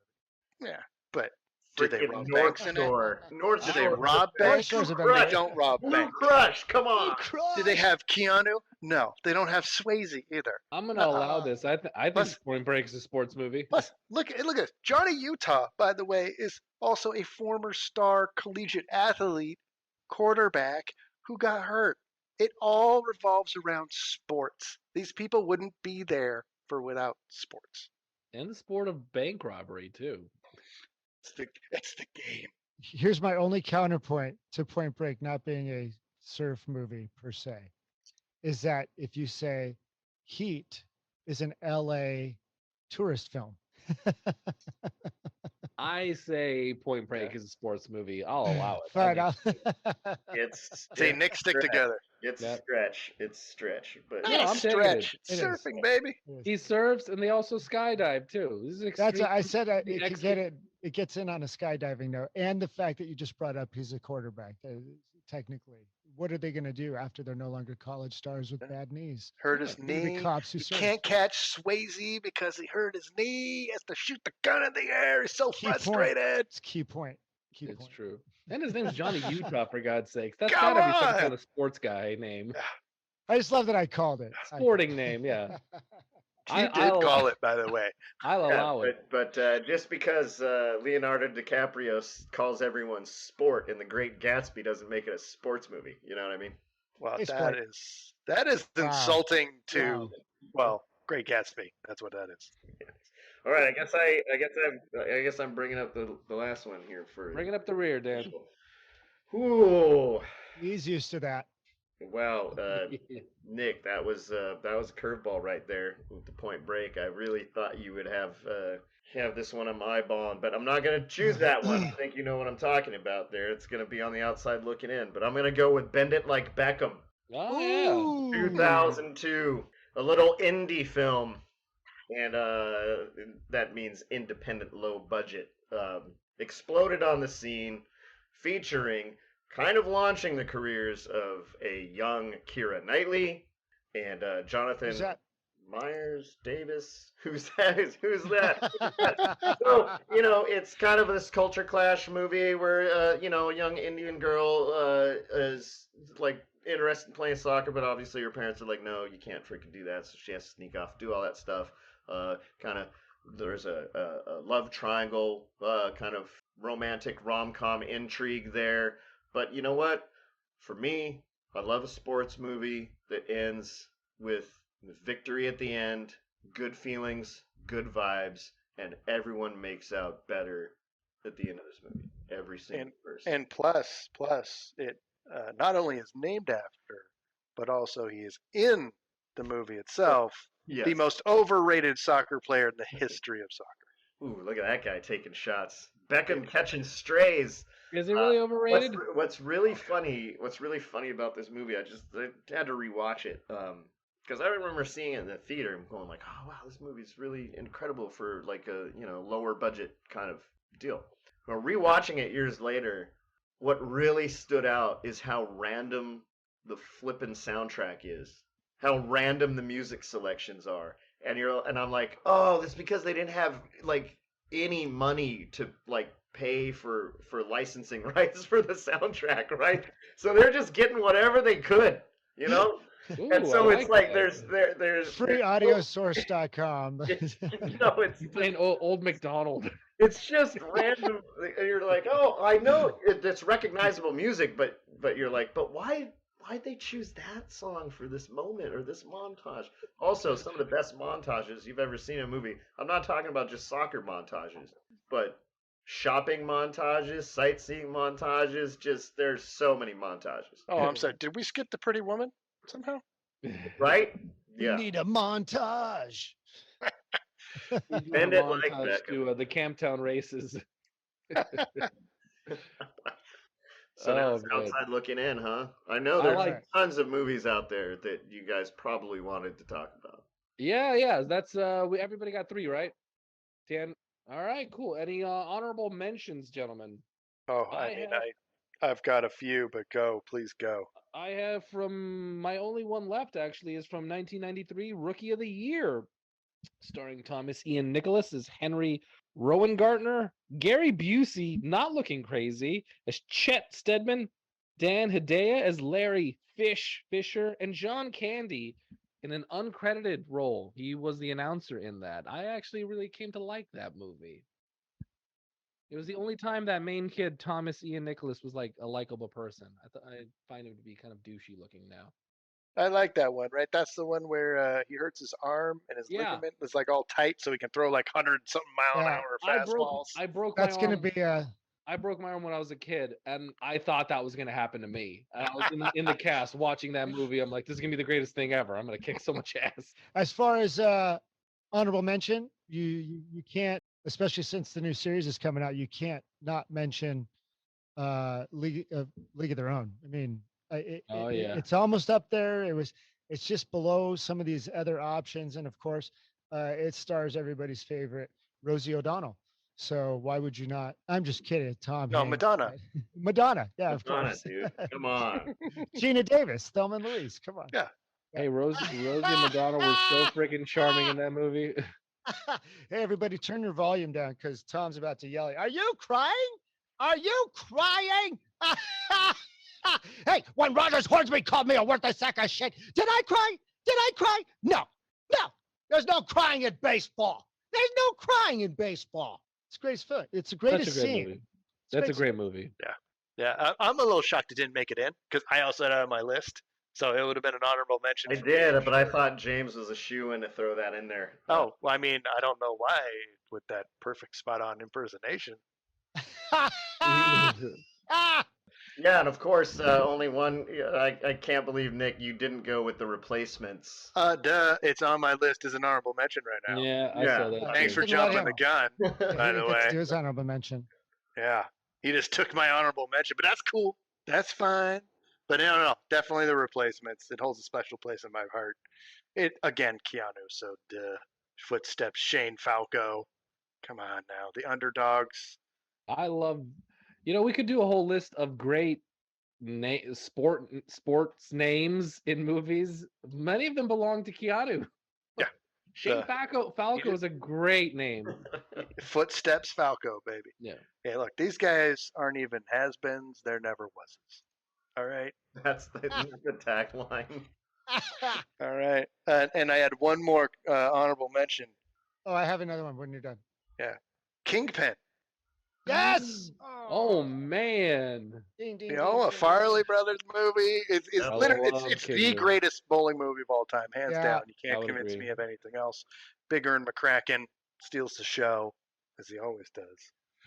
movie. Yeah, but do they Freaking rob North banks in it? Shore. North Do Shore. they rob North banks? Shore's a better Crush. They movie. don't rob Blue banks. Crush. Come on. Do they have Keanu? No, they don't have Swayze either. I'm gonna allow this. I think Plus- Point Break is a sports movie. Plus, look at this. Johnny Utah, by the way, is also a former star collegiate athlete, quarterback who got hurt. It all revolves around sports. These people wouldn't be there without sports. And the sport of bank robbery too. It's the game. Here's my only counterpoint to Point Break not being a surf movie per se, is that if you say Heat is an LA tourist film. I say Point Break is a sports movie. I'll allow it. Fine, I think- It's Say Nick stick together. It's Yep. stretch. It's stretch. But Not No, a I'm taking stretch. it. It's It is. surfing, baby. He surfs and they also skydive too. This is That's extreme. I said it the could ex- get it. It gets in on a skydiving note, and the fact that you just brought up he's a quarterback. Technically, what are they going to do after they're no longer college stars with bad knees? Hurt his They're gonna be knee. cops who You surf. can't catch Swayze because he hurt his knee. He has to shoot the gun in the air. He's so Key point. frustrated. It's key point. Key It's point. true. And his name's Johnny Utah, for God's sakes. That's Come gotta be some on! kind of sports guy name. I just love that I called it. Sporting name, yeah. He did call it, by the way. I'll allow it. But just because Leonardo DiCaprio calls everyone sport in The Great Gatsby doesn't make it a sports movie. You know what I mean? Well, It's that great. is Wow. insulting to Wow. well, Great Gatsby. That's what that is. All right, I guess I'm bringing up the last one here for. Bring it up the rear, Dan. Ooh, He's used to that. wow, Nick, that was a curveball right there with the Point Break. I really thought you would have this one on my eyeballing, but I'm not gonna choose that one. I think you know what I'm talking about there. It's gonna be on the outside looking in, but I'm gonna go with Bend It Like Beckham, Oh yeah. Ooh. 2002, a little indie film, and that means independent, low budget. Exploded on the scene, featuring kind of launching the careers of a young Keira Knightley and Jonathan Who's that? Myers Davis. Who's that? Who's that? So, it's kind of this culture clash movie where, a young Indian girl is like interested in playing soccer, but obviously her parents are like, no, you can't freaking do that. So she has to sneak off, do all that stuff. There's a love triangle, kind of romantic rom-com intrigue there. But you know what? For me, I love a sports movie that ends with victory at the end, good feelings, good vibes, and everyone makes out better at the end of this movie. Every single person. And plus, it not only is named after, but also he is in the movie itself, Yes. the most overrated soccer player in the history of soccer. Ooh, look at that guy taking shots. Beckham catching strays. Is he really overrated? What's really funny about this movie? I had to rewatch it because I remember seeing it in the theater and going like, oh wow, this movie's really incredible for like a lower budget kind of deal. Well, rewatching it years later, what really stood out is how random the flippin' soundtrack is, how random the music selections are, and I'm like, oh, that's because they didn't have like any money to like pay for licensing rights for the soundtrack, right? So they're just getting whatever they could, Ooh, and so I it's like that. there's Freeaudiosource.com. it's You playing old McDonald. it's just random. And you're like, oh, I know it's recognizable music, but you're like, but why why'd they choose that song for this moment or this montage? Also, some of the best montages you've ever seen in a movie. I'm not talking about just soccer montages, but shopping montages, sightseeing montages. Just there's so many montages. Oh, I'm sorry. Did we skip the Pretty Woman somehow? Right? We Yeah. need a montage. We do Bend a it like montage Beckham. to the Camptown races. So now Oh, it's man. outside looking in, huh? I know I there's like- tons of movies out there that you guys probably wanted to talk about. Yeah. That's everybody got 3, right? 10. All right, cool. Any honorable mentions, gentlemen? Oh, I've got a few, but go, please go. I have from my only one left actually is from 1993, Rookie of the Year, starring Thomas Ian Nicholas as Henry Rowengartner, Gary Busey, not looking crazy, as Chet Stedman, Dan Hedaya as Larry Fisher, and John Candy in an uncredited role. He was the announcer in that. I actually really came to like that movie. It was the only time that main kid, Thomas Ian Nicholas, was like a likable person. I find him to be kind of douchey looking now. I like that one, right? That's the one where he hurts his arm and his ligament is like all tight, so he can throw like 100-something mile an hour fastballs. I broke That's my going arm. to be a. I broke my arm when I was a kid, and I thought that was going to happen to me. I was in the cast watching that movie. I'm like, this is going to be the greatest thing ever. I'm going to kick so much ass. As far as honorable mention, you can't, especially since the new series is coming out, you can't not mention League of Their Own. I mean, it's almost up there. It's just below some of these other options, and of course, it stars everybody's favorite Rosie O'Donnell. So why would you not? I'm just kidding, Tom. No, Hanks. Madonna. Madonna, yeah, of Madonna, course. dude. Come on. Gina Davis, Thelma and Louise. Come on. Yeah. Hey, Rosie and Madonna were so freaking charming in that movie. Hey, everybody, turn your volume down because Tom's about to yell. Are you crying? Are you crying? Hey, when Rogers Hornsby called me a worthless sack of shit, did I cry? Did I cry? No. There's no crying in baseball. There's no crying in baseball. It's great fun. It's the greatest scene. Movie. That's a great movie. Yeah. I'm a little shocked it didn't make it in because I also had it on my list, so it would have been an honorable mention. I did, but I thought James was a shoo-in to throw that in there. Oh, well, I mean, I don't know why with that perfect spot-on impersonation. Yeah, and of course, only one. I can't believe, Nick, you didn't go with the Replacements. Duh. It's on my list as an honorable mention right now. Yeah, I saw that. Thanks for Didn't let jumping him. the gun, by the way. Do his honorable mention. Yeah. He just took my honorable mention, but that's cool. That's fine. But no. Definitely the Replacements. It holds a special place in my heart. It again, Keanu, so duh. Footsteps, Shane Falco. Come on now. The Underdogs. I love, we could do a whole list of great sports names in movies. Many of them belong to Keanu. Yeah. Shane Falco is a great name. Footsteps, Falco, baby. Yeah. Hey, look, these guys aren't even has-beens. They're never was's. All right. That's the tagline. All right. And I had one more honorable mention. Oh, I have another one when you're done. Yeah. Kingpin. Yes. Oh man. Ding, ding, A Farley Brothers movie. It's I literally love it's the Kingpin. greatest bowling movie of all time, hands Yeah. down. You I can't would convince agree. me of anything else. Big Earn McCracken steals the show, as he always does.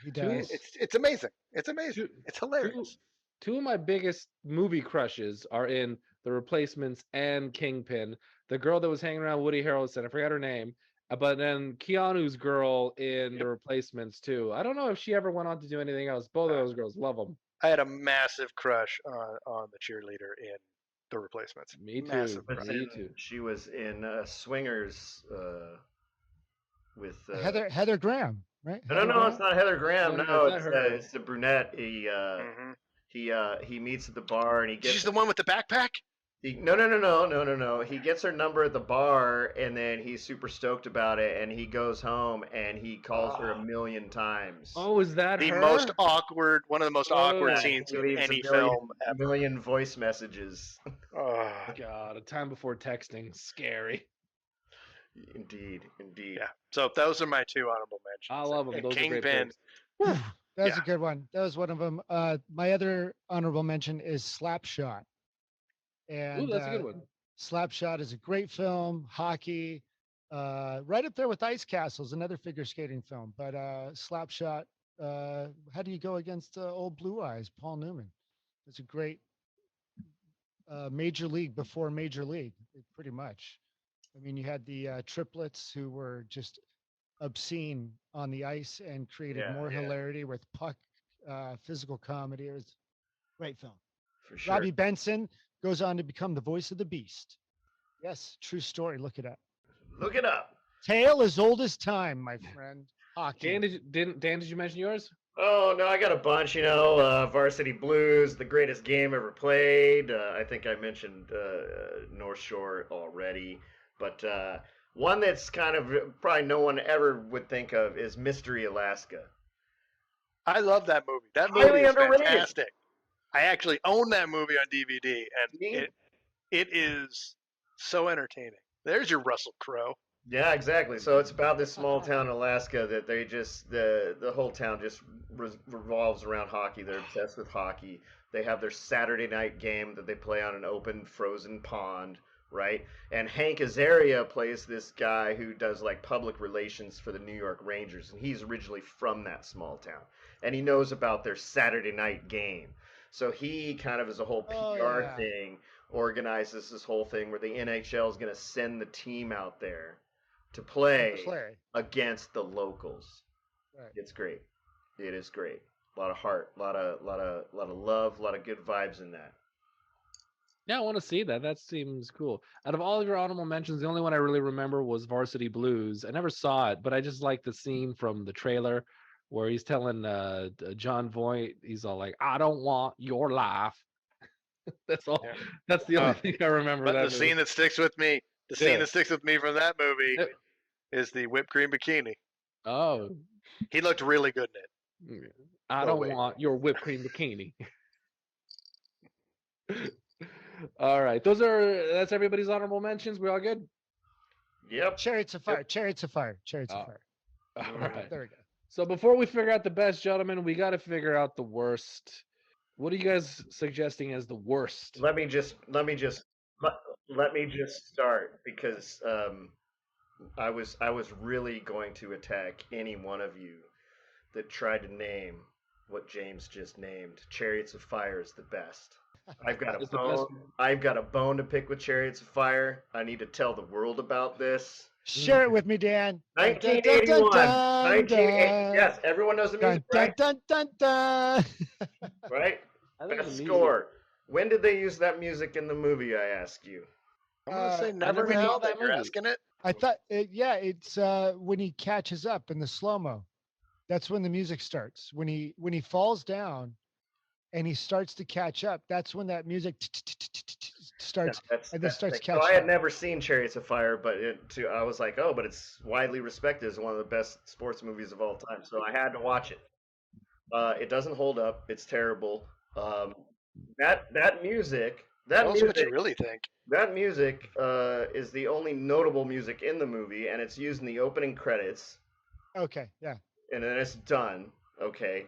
He does. It's amazing. It's amazing. It's hilarious. Two of my biggest movie crushes are in The Replacements and Kingpin. The girl that was hanging around Woody Harrelson, I forgot her name, but then Keanu's girl in The Replacements too. I don't know if she ever went on to do anything else. Both of those girls, love them. I had a massive crush on the cheerleader in The Replacements. Me too. Massive But crush. Me too. She was in Swingers with Heather Graham, right? No, it's not Heather Graham. No, No, it's not her. it's the brunette. He meets at the bar and he gets. She's the one with the backpack? No. He gets her number at the bar and then he's super stoked about it and he goes home and he calls her a million times. Oh, is that The her? most awkward, one of the most awkward Yeah. scenes He in leaves any a million, film a ever. million voice messages. Oh, God, a time before texting. Scary. Indeed. yeah. So those are my two honorable mentions. I love them. And Those are great Kingpin. picks. That was Yeah. a good one. That was one of them. My other honorable mention is Slapshot. And Ooh, that's a good one. Slapshot is a great film. Hockey, right up there with Ice Castles, another figure skating film. But Slapshot, how do you go against old Blue Eyes, Paul Newman? It's a great Major League before Major League, pretty much. I mean, you had the triplets who were just obscene on the ice and created more hilarity with puck, physical comedy. It was a great film. For sure. Robbie Benson goes on to become the voice of the Beast. Yes, true story. Look it up. Look it up. Tale as old as time, my friend. Hockey. Dan, did you mention yours? Oh no, I got a bunch. Varsity Blues, the greatest game ever played. I think I mentioned North Shore already, but one that's kind of probably no one ever would think of is Mystery Alaska. I love that movie. That movie is fantastic. I actually own that movie on DVD, and it is so entertaining. There's your Russell Crowe. Yeah, exactly. So it's about this small town in Alaska that they just the whole town just revolves around hockey. They're obsessed with hockey. They have their Saturday night game that they play on an open frozen pond, right? And Hank Azaria plays this guy who does like public relations for the New York Rangers, and he's originally from that small town, and he knows about their Saturday night game. So he kind of, as a whole PR thing, organizes this whole thing where the NHL is going to send the team out there to play against the locals. Right. It's great. It is great. A lot of heart, a lot of love, a lot of good vibes in that. Yeah, I want to see that. That seems cool. Out of all of your honorable mentions, the only one I really remember was Varsity Blues. I never saw it, but I just like the scene from the trailer where he's telling John Voight, he's all like, "I don't want your life." That's all. Yeah. That's the only thing I remember. But the scene that sticks with me, scene that sticks with me from that movie is the whipped cream bikini. Oh, he looked really good in it. I don't want your whipped cream bikini. All right, that's everybody's honorable mentions. We all good? Yep. Chariots of Fire. Chariots of Fire. Chariots of Fire. All right. There we go. So before we figure out the best, gentlemen, we got to figure out the worst. What are you guys suggesting as the worst? Let me just start, because I was really going to attack any one of you that tried to name what James just named. Chariots of Fire is the best. I've got a bone to pick with Chariots of Fire. I need to tell the world about this. Share it with me, Dan. 1981. Yes, everyone knows the music, right? Right? Best score. When did they use that music in the movie, I ask you? I'm going to say never now that you're asking it. I thought, it's when he catches up in the slow-mo. That's when the music starts. When he falls down and he starts to catch up, that's when that music starts and then starts catching up. So I had never seen Chariots of Fire, but I was like, but it's widely respected as one of the best sports movies of all time, so I had to watch it. It doesn't hold up. It's terrible. That music. What you really think. That music is the only notable music in the movie, and it's used in the opening credits. Okay, yeah. And then it's done. Okay.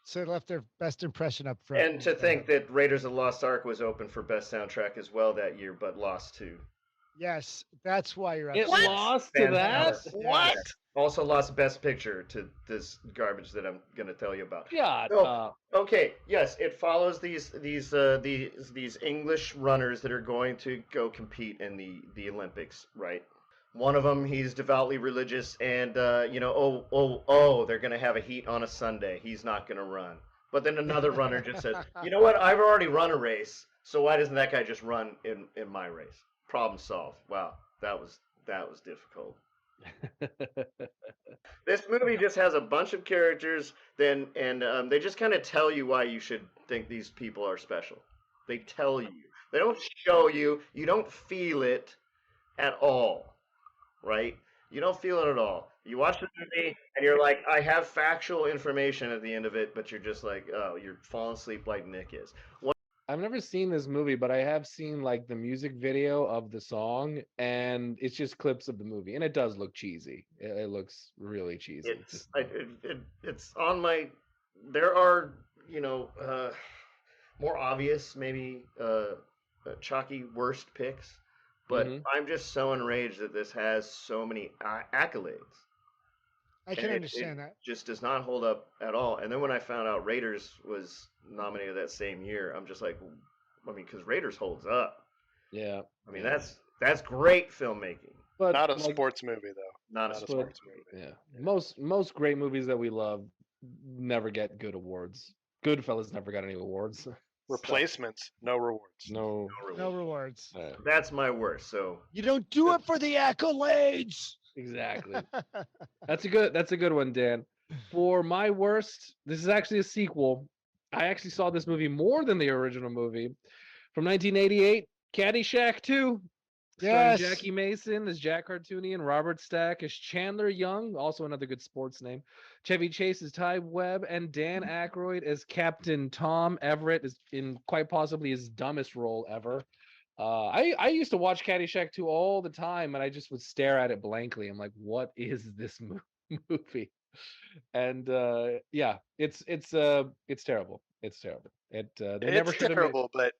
So it left their best impression up front. And to think that Raiders of the Lost Ark was open for best soundtrack as well that year, but lost to. Yes, that's why you're. It lost to that. What? Also lost Best Picture to this garbage that I'm going to tell you about. Yeah. Okay. Yes, it follows these English runners that are going to go compete in the Olympics, right? One of them, he's devoutly religious, and they're going to have a heat on a Sunday. He's not going to run. But then another runner just says, "You know what? I've already run a race, so why doesn't that guy just run in my race?" Problem solved. Wow, that was difficult. This movie just has a bunch of characters, and they just kind of tell you why you should think these people are special. They tell you. They don't show you. You don't feel it at all, right? You don't feel it at all. You watch the movie, and you're like, I have factual information at the end of it, but you're just like, oh, you're falling asleep like Nick is. I've never seen this movie, but I have seen like the music video of the song, and it's just clips of the movie, and it does look cheesy. It looks really cheesy. It's on my. There are more obvious maybe chalky worst picks, but Mhm. I'm just so enraged that this has so many accolades. I can understand that. Just does not hold up at all. And then when I found out Raiders was nominated that same year, I'm just like, I mean, because Raiders holds up. Yeah. I mean, yeah. that's great filmmaking. But Not a like, sports movie though. Not a Not a sport. sports movie. yeah. Most great movies that we love never get good awards. Goodfellas never got any awards. Replacements, no rewards. No. No rewards. That's my worst. So You don't do it for the accolades. Exactly. That's a good one, Dan. For my worst, this is actually a sequel. I actually saw this movie more than the original movie from 1988, Caddyshack 2. Starring Yes. Jackie Mason as Jack Cartoonian, Robert Stack as Chandler Young, also another good sports name. Chevy Chase as Ty Webb, and Dan Aykroyd as Captain Tom Everett, is in quite possibly his dumbest role ever. I used to watch Caddyshack 2 all the time, and I just would stare at it blankly. I'm like, what is this movie? And yeah, it's terrible. It's terrible. They never should have made.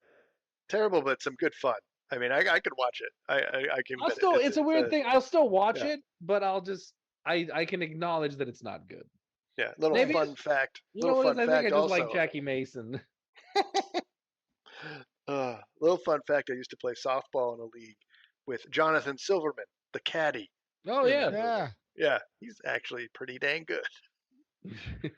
Terrible, but some good fun. I mean, I could watch it. I can. I'll still. It's a weird thing. I'll still watch yeah. it, but I'll just. I can acknowledge that it's not good. Yeah, little Maybe fun fact. You know Little what? fun I think I fact just also. like Jackie Mason. Little fun fact: I used to play softball in a league with Jonathan Silverman, the caddy. Oh yeah. Yeah. Yeah, he's actually pretty dang good.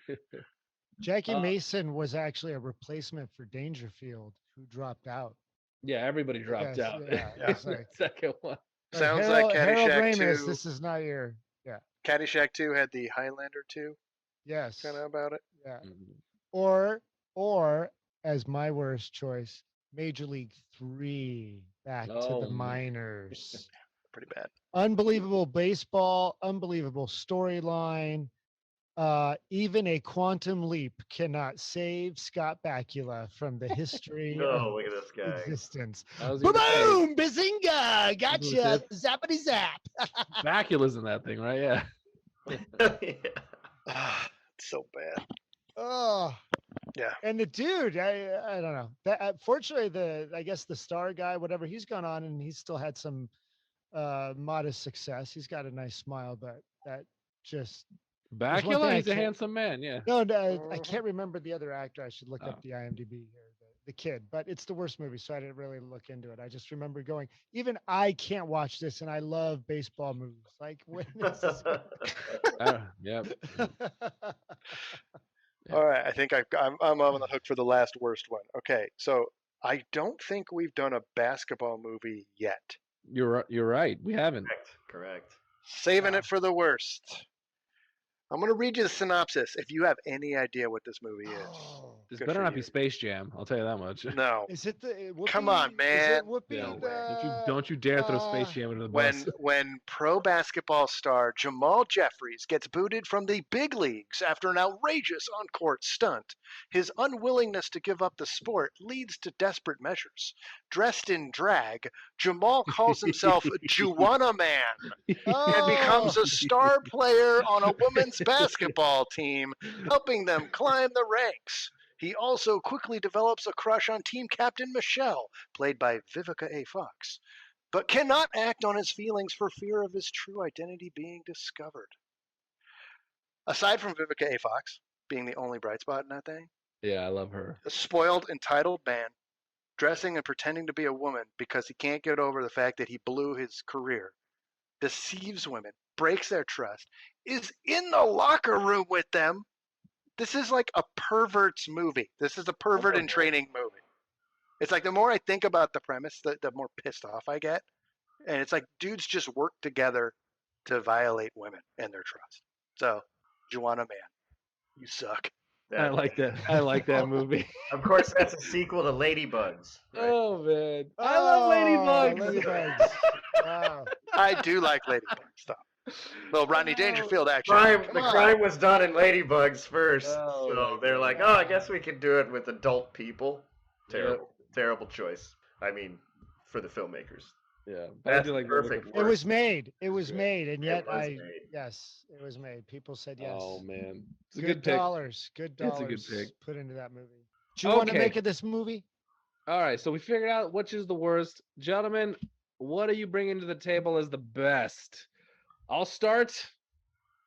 Jackie Mason was actually a replacement for Dangerfield, who dropped out. Yeah, everybody dropped out. Yeah, Yeah. like, Second one. Sounds Harold, like Harold Caddyshack Ramis, 2. this is not your. Yeah. Caddyshack 2 had the Highlander 2 Yes. kind of about it. Yeah. Mhm. Or as my worst choice, Major League 3, back to Oh, the man. minors. Pretty bad. Unbelievable baseball, unbelievable storyline. Even a quantum leap cannot save Scott Bakula from the history no, of look at this guy. existence. I was gonna say, Boom! Bazinga! Gotcha! Zappity zap! Bacula's in that thing, right? Yeah. Yeah. It's so bad. Oh, Yeah. and the dude, I don't know. That fortunately, I guess the star guy, whatever, he's gone on and he's still had some modest success. He's got a nice smile, but that just one thing Bacula, I he's a can't- handsome man. Yeah. no, I can't remember the other actor. I should look Oh. up the IMDb here. The kid, but it's the worst movie, so I didn't really look into it. I just remember going, even I can't watch this, and I love baseball movies. Like when is this? Yeah. Yeah. All right. I think I'm on the hook for the last worst one. Okay. So I don't think we've done a basketball movie yet. You're right. We haven't. Correct. Saving it for the worst. I'm going to read you the synopsis if you have any idea what this movie is. Oh. This Good better for not be you. Space Jam. I'll tell you that much. No. Is it the Whoopi, Come on, Is man. it Whoopi, No. the, Don't you dare throw Space Jam into the bus. When pro basketball star Jamal Jeffries gets booted from the big leagues after an outrageous on-court stunt, his unwillingness to give up the sport leads to desperate measures. Dressed in drag, Jamal calls himself Juwanna Man and becomes a star player on a women's basketball team, helping them climb the ranks. He also quickly develops a crush on team captain Michelle, played by Vivica A. Fox, but cannot act on his feelings for fear of his true identity being discovered. Aside from Vivica A. Fox being the only bright spot in that thing, Yeah, I love her. a spoiled, entitled man, dressing and pretending to be a woman because he can't get over the fact that he blew his career, deceives women, breaks their trust, is in the locker room with them. This is like a pervert's movie. This is a pervert in training movie. It's like the more I think about the premise, the more pissed off I get. And it's like dudes just work together to violate women and their trust. So, Juwanna Man, you suck. I like that. I like that movie. Of course, that's a sequel to Ladybugs. Right? Oh man, I love Ladybugs. Ladybugs. Wow. I do like Ladybug stuff. Well, Rodney Dangerfield actually. The crime was done in Ladybugs first, Oh, so my they're like, God. "Oh, I guess we could do it with adult people." Terrible choice. I mean, for the filmmakers. Yeah, but I That's do like perfect. It was made. It was made, and yet It was made. yes, it was made. People said yes. Oh man, it's a good pick. dollars. Good It's a dollars. good pick. Put into that movie. Do you want to Okay. make it this movie? All right, so we figured out which is the worst. Gentlemen, what are you bringing to the table as the best? I'll start.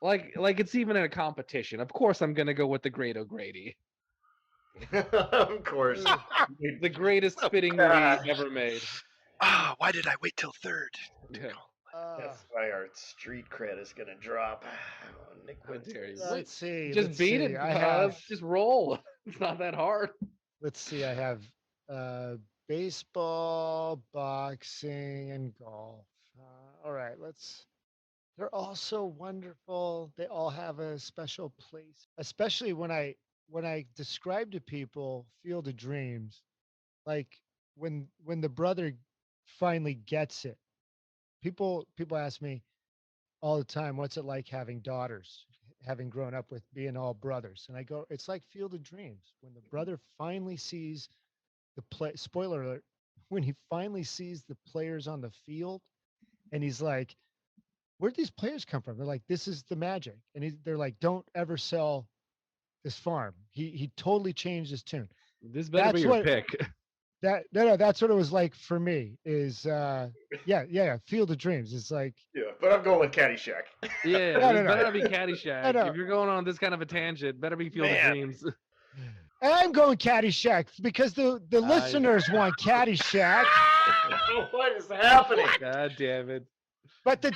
Like it's even in a competition. Of course, I'm gonna go with the Great O'Grady, Of course. the greatest spitting movie ever made. Why did I wait till third? Yeah. That's why our street cred is gonna drop. Oh, Nick, How dare you? Let's see. Just let's beat see. it, I have. just roll. It's not that hard. Let's see. I have baseball, boxing, and golf. All right. They're all so wonderful. They all have a special place, especially when I describe to people Field of Dreams, like when the brother finally gets it. People ask me all the time, what's it like having daughters, having grown up with being all brothers? And I go, it's like Field of Dreams. When the brother finally sees the play, spoiler alert, when he finally sees the players on the field and he's like, where'd these players come from? They're like, this is the magic. And they're like, don't ever sell this farm. He totally changed his tune. This better be your pick. No, that's what it was like for me is Field of Dreams. It's like, yeah, but I'm going with Caddyshack. Yeah, No, this no. better not be Caddyshack. No. If you're going on this kind of a tangent, better be Field of Man. Dreams. and I'm going Caddyshack because the listeners want Caddyshack, What is happening? God damn it. but the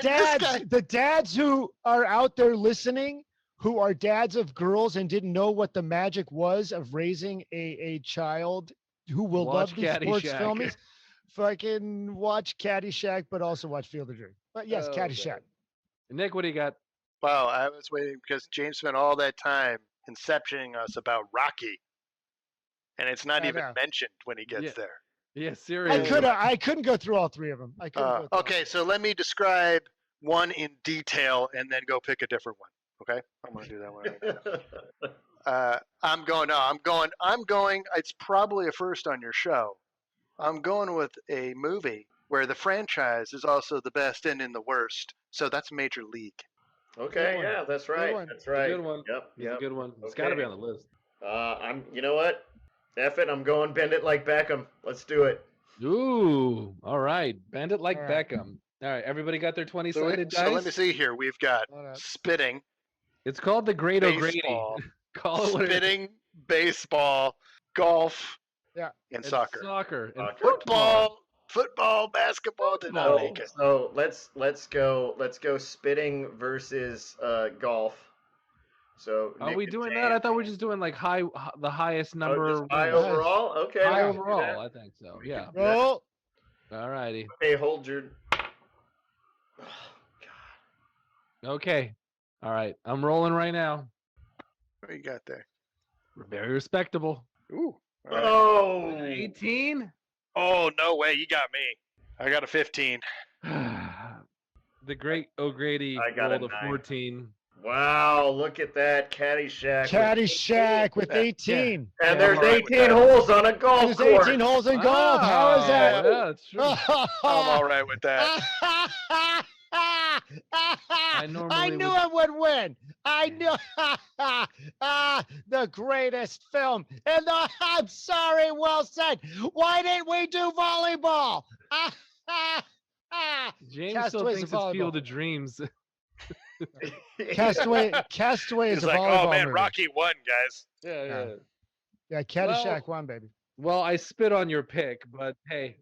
dads who are out there listening, who are dads of girls and didn't know what the magic was of raising a child who will Watch love these sports Caddyshack. films, fucking watch Caddyshack, but also watch Field of Dreams. But yes, Oh, Caddyshack. Nick, what do you got? Wow, I was waiting because James spent all that time inceptioning us about Rocky, and it's not I even know. mentioned when he gets Yeah. there. Yeah, seriously. I couldn't go through all three of them. I couldn't go through Okay, so let me describe one in detail and then go pick a different one. Okay, I'm gonna do that one. I'm going. It's probably a first on your show. I'm going with a movie where the franchise is also the best and in the worst. So that's Major League. Okay, Good one. yeah, that's right. one. That's right. Good one. Yep, It's a yep. good one. It's Okay. got to be on the list. You know what? F it, I'm going Bend It Like Beckham. Let's do it. Ooh, all right. Bend it like All right. Beckham. All right, everybody got their 20 So, sided so dice? let me see here. We've got Hold up. spitting, It's called the Great O'Grady. baseball, Call it what it is. spitting, baseball, golf, Yeah. and And soccer. Soccer. And Soccer. Football, basketball did not Football. make it. So let's go spitting versus golf. So Are Nick we and doing James. that? I thought we were just doing like the highest Oh, number. just high wins. overall? Okay. High we can do overall, that. I think so. We Yeah. can do that. Roll. All righty. Okay, hold your. Oh, Okay. All right. I'm rolling right now. What you got there? Very respectable. Ooh. God. All right. Oh. 18? Oh, no way. You got me. I got a 15. The Great O'Grady I got a rolled a 9. 14. Wow, look at that Caddyshack. Caddyshack with Yeah. 18. And Yeah, there's I'm all right with 18 that. holes on a golf There's course. 18 holes in golf. How is Oh, that? Yeah, that's true. I'm all right with that. I normally knew would- it would win. I knew the greatest film. And I'm sorry, well said. Why didn't we do volleyball? James Castaway's still a thinks it's volleyball. Field of Dreams. Castaway He's is a like, volleyball oh man, movie. Rocky won, guys. Yeah. Yeah, Caddyshack won, baby. Well, I spit on your pick, but hey.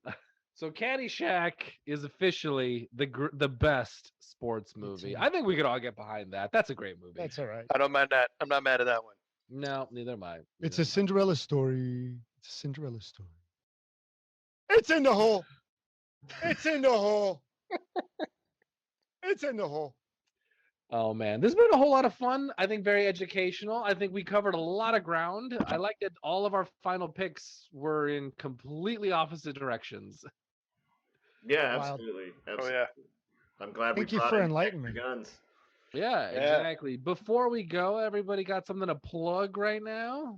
So Caddyshack is officially the best sports movie. I think we could all get behind that. That's a great movie. That's all right. I don't mind that. I'm not mad at that one. No, neither am I. It's a Cinderella story. It's a Cinderella story. It's in the hole. It's in the hole. It's in the hole. Oh man, this has been a whole lot of fun. I think very educational. I think we covered a lot of ground. I like that all of our final picks were in completely opposite directions. Yeah, Wild. absolutely. Oh yeah. I'm glad Thank we you brought for in enlightening me. guns. Yeah, Yeah. exactly. Before we go, everybody got something to plug right now?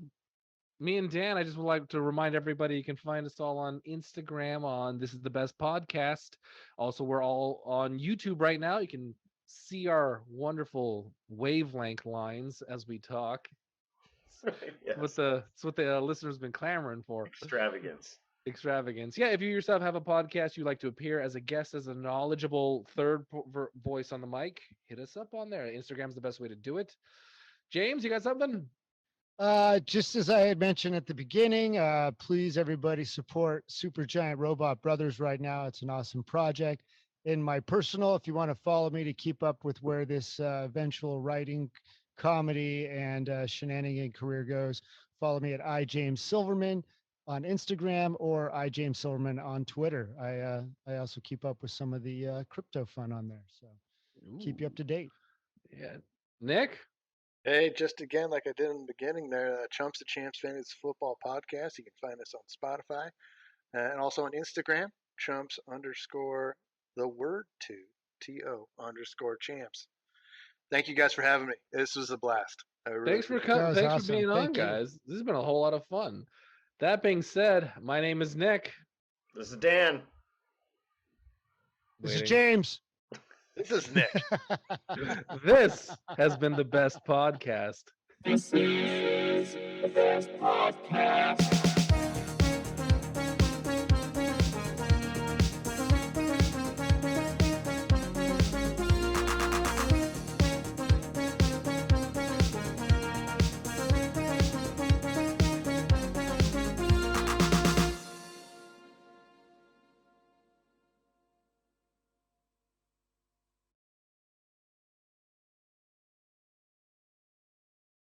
Me and Dan, I just would like to remind everybody you can find us all on Instagram on This Is the Best Podcast. Also, we're all on YouTube right now. You can see our wonderful wavelength lines as we talk. Yes. It's what the listeners been clamoring for. Extravagance. extravagance. Yeah, if you yourself have a podcast you'd like to appear as a guest as a knowledgeable third voice on the mic, hit us up on there. Instagram's the best way to do it. James, you got something? Just as I had mentioned at the beginning, please everybody support Supergiant Robot Brothers right now. It's an awesome project. In my personal, if you want to follow me to keep up with where this eventual writing, comedy, and shenanigan career goes, follow me at James Silverman on Instagram or James Silverman on Twitter. I also keep up with some of the crypto fun on there, so keep you up to date. Yeah, Nick. Hey, just again, like I did in the beginning there, Chumps to Champs Fantasy Football Podcast. You can find us on Spotify and also on Instagram, Chumps_2TO_champs. Thank you guys for having me. This was a blast. Really Thanks for coming. Thanks for being on, guys. This has been a whole lot of fun. That being said, my name is Nick. This is Dan. This is James. This is Nick. This has been the best podcast. This is the best podcast.